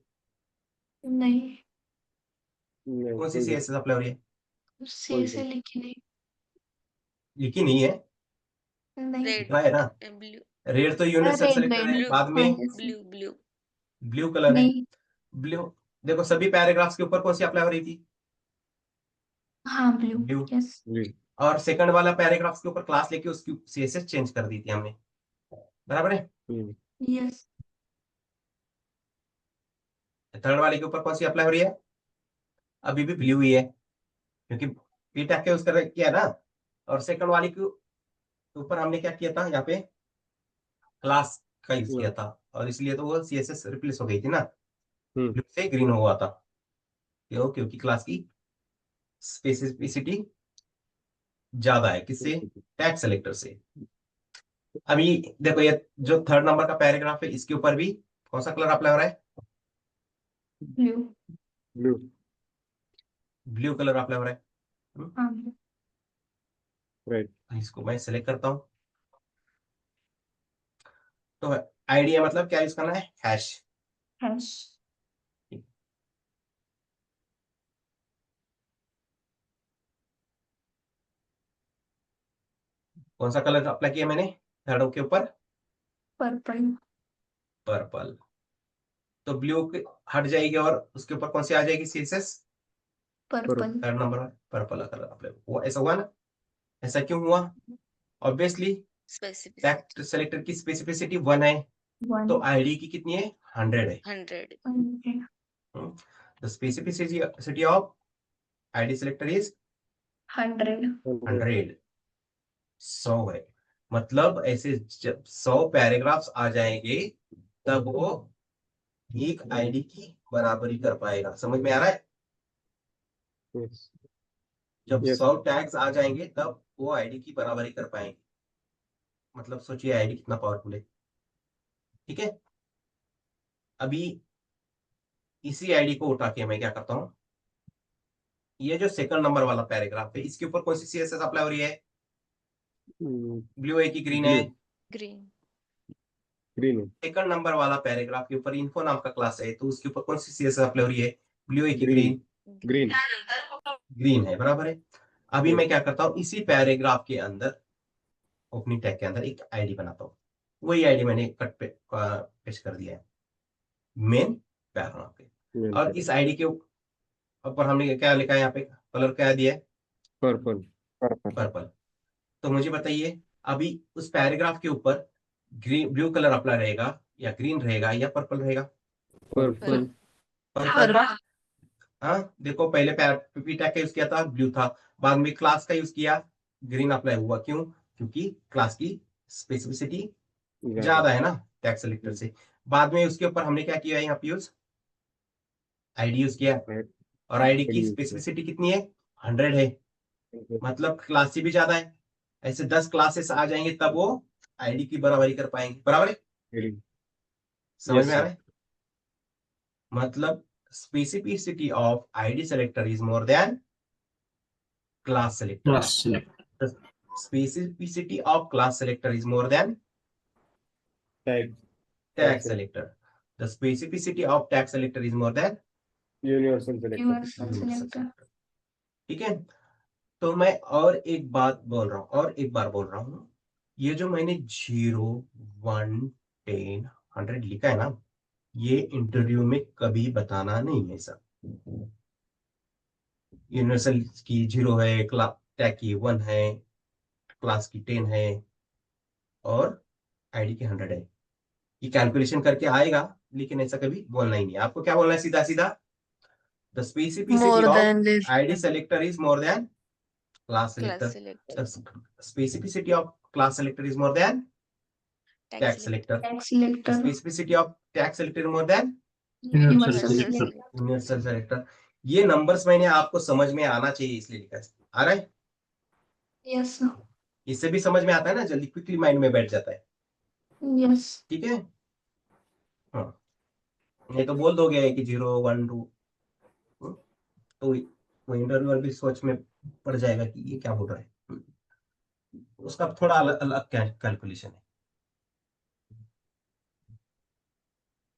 S2: नहीं,
S3: नहीं,
S1: कौन सी
S3: कोई
S1: सीएसएस अप्लाई हो रही है,
S2: सी से लिखी नहीं।
S1: लिखी नहीं है,
S2: नहीं,
S4: Red.
S1: लिखा है ना।
S4: Blue.
S1: रेड तो यूनिवर्सल
S2: रेड
S1: सेलेक्टर है,
S2: रेड।
S1: बाद
S2: हाँ,
S1: में
S2: yes.
S4: Blue. Blue.
S1: Blue colour है।
S2: नहीं,
S1: ब्लू, देखो सभी पैराग्राफ्स के ऊपर कौन सी अप्लाई हो रही थी,
S2: हाँ ब्लू।
S1: ब्लू।
S2: यस।
S3: नहीं।
S1: और सेकंड वाला पैराग्राफ्स के ऊपर क्लास लेके उसकी सीएसएस चेंज कर दी थी हमने, बराबर है।
S2: यस।
S1: थर्ड वाले के ऊपर कौन सी अप्लाई हो रही है, अभी भी ब्लू ही है, क्योंकि पी टैग के उसका किया ना। और सेकंड वाले के ऊपर हमने क्या किया था, यहाँ पे क्लास का यूज किया था, और इसलिए तो वो सीएसएस रिप्लेस हो गई थी ना, ब्लू से ग्रीन हुआ था। क्यों, क्योंकि क्लास की स्पेसिफिसिटी ज्यादा है, किससे, टैग सेलेक्टर से। अभी देखो ये जो थर्ड नंबर का पैराग्राफ है, इसके ऊपर भी कौन सा कलर अप्लाई हो रहा है,
S2: blue.
S3: Blue.
S1: Blue colour apply हो रहा है।
S2: हाँ blue.
S3: राइट।
S1: इसको मैं सेलेक्ट करता हूं, तो आईडिया मतलब क्या यूज करना है, हैश।
S2: हैश।
S1: कौन सा कलर अप्लाई किया मैंने थर्ड के ऊपर,
S2: पर्पल।
S1: पर्पल। तो ब्लू हट जाएगी और उसके ऊपर कौन सी आ जाएगी CSS,
S2: purple.
S1: Third number purple colour apply हुआ। ऐसा हुआ ना, ऐसा क्यों हुआ, ऑब्वियसली
S4: Specificity.
S1: टैग सेलेक्टर की स्पेसिफिसिटी 1 है,
S2: वन।
S1: तो आईडी की कितनी है, 100 है।
S4: 100.
S1: The specificity of ID selector is
S2: 100।
S1: 100, 100 है। मतलब ऐसे जब 100 पैराग्राफ्स आ जाएंगे तब वो एक आईडी की बराबरी कर पाएगा। समझ में आ रहा है,
S3: यस।
S1: जब
S3: Yes.
S1: 100 टैग्स आ जाएंगे तब वो आईडी की बराबरी कर पाएंगे। मतलब सोचिए आईडी कितना पावरफुल है। ठीक है, अभी इसी आईडी को उठा के मैं क्या करता हूं, ये जो सेकंड नंबर वाला पैराग्राफ है, इसके ऊपर कौन सी सीएसएस अप्लाई हो रही है, ब्लू है कि ग्रीन है,
S4: Green.
S3: ग्रीन है।
S1: सेकंड नंबर वाला पैराग्राफ के ऊपर इन्फो नाम का क्लास है, तो उसके ऊपर कौन सी सीएसएस अप्लाई हो रही है, ब्लू है कि
S3: ग्रीन।
S1: Green,
S3: green.
S1: ग्रीन है, बराबर है। अभी
S3: Yes.
S1: मैं क्या करता हूँ, इसी पैराग्राफ के अंदर ओपनिंग टैग के अंदर एक आईडी बनाता हूँ। वही आईडी मैंने कट पे पेस्ट कर दिया है मेन पैराग्राफ पे। और इस आईडी के ऊपर हमने क्या लिखा है, यहाँ पे कलर क्या दिया है,
S3: पर्पल।
S1: पर्पल। तो मुझे बताइए, अभी उस पैराग्राफ के ऊपर ग्रीन ब्लू कलर अप्लाई रहेगा या ग्रीन रहेगा या पर्पल रहेगा,
S3: पर्पल।
S1: पर्पल। हाँ देखो, पहले पी टैग का यूज किया था, ब्लू था, बाद में क्लास का यूज किया, ग्रीन अप्लाई हुआ। क्यों, क्योंकि क्लास की स्पेसिफिसिटी ज्यादा है ना टैग सेलेक्टर से। बाद में उसके ऊपर हमने क्या किया, यहाँ पे यूज आईडी यूज किया, और आईडी की स्पेसिफिसिटी कितनी है, 100 है। मतलब क्लास से भी ज्यादा है। ऐसे 10 क्लासेस आ जाएंगे तब वो आईडी की बराबरी कर पाएंगे, बराबर है। समझ में आ रहा है, मतलब specificity of ID selector is more than class selector. The specificity of class selector is more than tag selector. The specificity of tag selector is more than
S3: universal selector.
S2: Universal
S1: universal
S2: selector.
S1: selector. ठीक है, तो मैं और एक बात बोल रहा हूँ, और एक बार बोल रहा हूँ, ये जो मैंने 0, 1, 10, 100 लिखा है ना, ये इंटरव्यू में कभी बताना नहीं है सर। यूनिवर्सल की 0 है, क्लास टैग की 1 है, क्लास की 10 है और आईडी की 100 है। ये कैलकुलेशन करके आएगा, लेकिन ऐसा कभी बोलना ही नहीं है। आपको क्या बोलना है सीधा सीधा? The specificity
S4: More
S1: of
S4: than less
S1: ID
S4: than
S1: selector is more than class
S4: class
S1: selector.
S4: selector.
S1: The specificity of class selector is more than
S4: Tag
S1: tag
S4: selector.
S1: selector.
S2: Tag
S1: The
S2: selector.
S1: specificity of tag selector is more than
S2: Universal
S4: Universal
S2: selector.
S4: selector.
S1: universal selector. ये नंबर्स मैंने आपको समझ में आना चाहिए इसलिए लिखा है। आ रहा है?
S2: Yes, sir.
S1: इससे भी समझ में आता है ना, जल्दी क्विकली माइंड में बैठ जाता है।
S2: Yes.
S1: ठीक है, हाँ। नहीं तो बोल दोगे कि 0 1 2, तो वो इंटरव्यूअर भी सोच में पड़ जाएगा कि ये क्या बोल रहा है। उसका थोड़ा अलग अलग कैलकुलेशन है।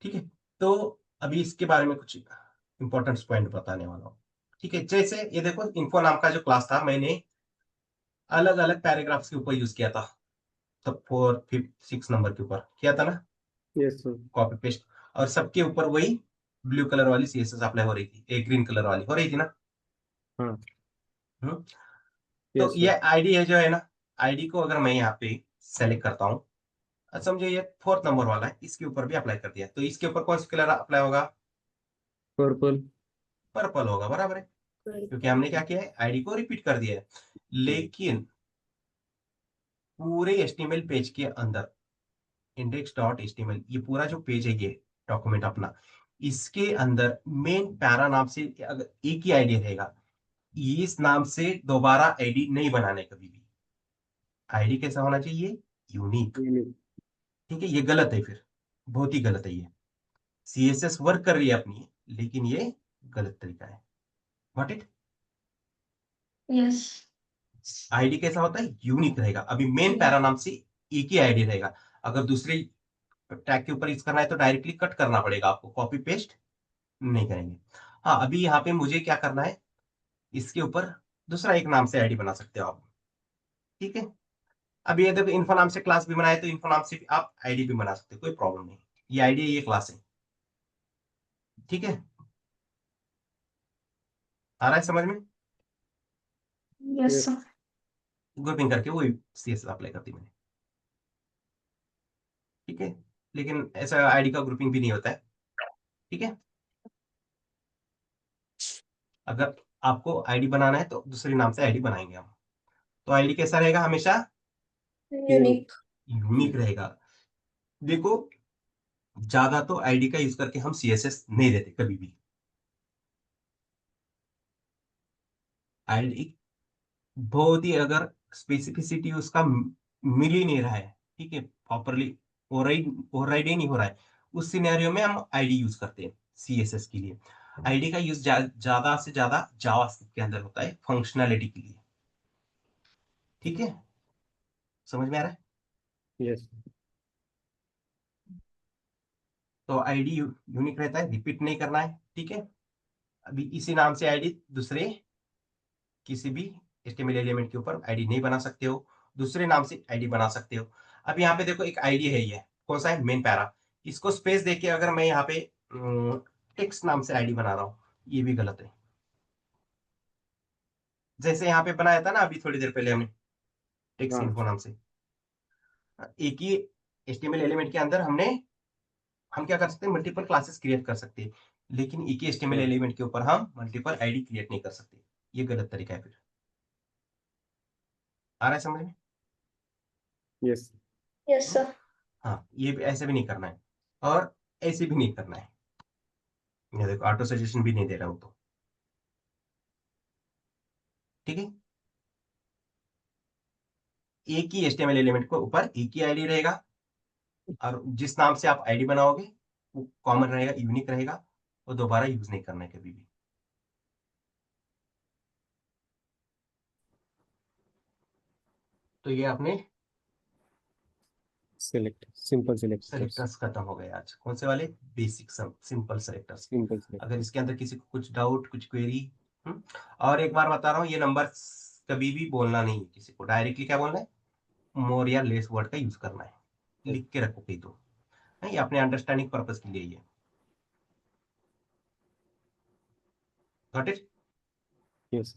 S1: ठीक है, तो अभी इसके बारे में कुछ इंपॉर्टेंट पॉइंट बताने वाला हूँ। ठीक है, जैसे ये देखो, इन्फो नाम का जो क्लास था, मैंने अलग अलग पैराग्राफ्स के ऊपर यूज किया था। तब 4 5 6 नंबर के ऊपर किया था ना,
S3: यस सर।
S1: कॉपी पेस्ट, और सबके ऊपर वही ब्लू कलर वाली सीएसएस अप्लाई हो रही थी, एक ग्रीन कलर वाली हो रही थी ना।
S3: हाँ।
S1: हम्म, तो
S3: यस
S1: ये
S3: सर।
S1: आईडी है जो है ना, आईडी को अगर मैं यहाँ पे सेलेक्ट करता हूँ, समझो ये 4th नंबर वाला है, इसके ऊपर भी अप्लाई कर दिया, तो इसके ऊपर कौन सा कलर अप्लाई होगा?
S3: पर्पल।
S1: पर्पल होगा, बराबर है, क्योंकि हमने क्या किया है, आईडी को रिपीट कर दिया है। लेकिन पूरे एचटीएमएल पेज के अंदर index.html, ये पूरा जो पेज है, ये डॉक्यूमेंट अपना, इसके अंदर मेन पैरा नाम से अगर एक ही आईडी रहेगा, इस नाम से दोबारा आईडी नहीं बनाने कभी भी। आईडी कैसा होना चाहिए? यूनिक। ठीक है, ये गलत है, फिर बहुत ही गलत है ये। सीएसएस वर्क कर रही है अपनी, लेकिन ये गलत तरीका है। What it?
S2: Yes.
S1: आईडी कैसा होता है? यूनिक रहेगा। अभी मेन पैरा नाम से एक ही आईडी रहेगा। अगर दूसरे टैग के ऊपर यूज करना है तो डायरेक्टली कट करना पड़ेगा आपको, कॉपी पेस्ट नहीं करेंगे। हाँ, अभी यहाँ पे मुझे क्या करना है, इसके ऊपर दूसरा एक नाम से आईडी बना सकते हो आप। ठीक है, अभी ये देखो, इन्फो नाम से क्लास भी बनाए तो इन्फो नाम से भी आप आईडी भी बना सकते हो, कोई प्रॉब्लम नहीं। ये आईडी है, ये क्लास है। ठीक है, आ रहा है समझ में?
S2: Yes,
S3: yes.
S2: sir.
S1: ग्रुपिंग करके वही सीएस अप्लाई कर दी मैंने। ठीक है, लेकिन ऐसा आईडी का ग्रुपिंग भी नहीं होता है। ठीक है, अगर आपको आईडी बनाना है तो दूसरे नाम से आईडी बनाएंगे हम। तो आईडी कैसा रहेगा? हमेशा
S2: Unique.
S1: यूनिक रहेगा। देखो, ज्यादा तो आईडी का यूज करके हम सीएसएस नहीं देते कभी भी। आईडी बहुत ही, अगर स्पेसिफिसिटी उसका मिल ही नहीं रहा है, ठीक है, प्रॉपरली ओवरराइड ही नहीं हो रहा है, उस सिनेरियो में हम आईडी यूज करते हैं सीएसएस के लिए। आईडी का यूज ज्यादा से ज्यादा जावास्क्रिप्ट के अंदर होता है, फंक्शनैलिटी के लिए। ठीक है, समझ में आ रहा है?
S3: यस।
S1: तो आईडी यूनिक रहता है, रिपीट नहीं करना है। ठीक है, अभी इसी नाम से आईडी दूसरे किसी भी एचटीएमएल एलिमेंट के ऊपर आईडी नहीं बना सकते हो, दूसरे नाम से आईडी बना सकते हो। अब यहाँ पे देखो, एक आईडी है, ये कौन सा है? Main para. इसको स्पेस देके अगर मैं यहाँ पे टेक्स्ट नाम से आईडी बना रहा हूँ, ये भी गलत है। जैसे यहाँ पे बनाया था ना अभी थोड़ी देर पहले हमने, टेक्स्ट
S3: हाँ।
S1: इन्फो नाम से, एक ही एचटीएमएल एलिमेंट के अंदर हम क्या कर सकते हैं? मल्टीपल क्लासेस क्रिएट कर सकते हैं, लेकिन एक ही एचटीएमएल
S3: हाँ।
S1: एलिमेंट के ऊपर हम मल्टीपल आईडी क्रिएट नहीं कर सकते। ये गलत तरीका है। फिर आ रहा है समझ में?
S3: यस।
S2: Yes, sir.
S1: हाँ, ये भी ऐसे भी नहीं करना है, और ऐसे भी नहीं करना है। ये देखो, ऑटो सजेशन भी नहीं दे रहा हूं तो। ठीक है, एक ही एचटीएमएल एलिमेंट को ऊपर एक ही आईडी रहेगा, और जिस नाम से आप आईडी बनाओगे वो कॉमन रहेगा, यूनिक रहेगा, वो दोबारा यूज नहीं करना है कभी भी। तो ये आपने
S3: सिलेक्ट सिंपल सिलेक्टर्स।
S1: सेलेक्टर्स खत्म हो गए आज। कौन से वाले? Basic simple selectors.
S3: सिंपल
S1: अगर
S3: सिलेक्टर्स।
S1: इसके अंदर किसी को कुछ डाउट, कुछ क्वेरी, और एक बार बता रहा हूँ, ये नंबर कभी भी बोलना नहीं है किसी को, डायरेक्टली क्या बोलना है? मोर या लेस वर्ड का यूज करना है, लिख के रखो कहीं तो, नहीं, अपने अंडरस्टैंडिंग पर्पस के लिए ये। Got it?
S3: Yes.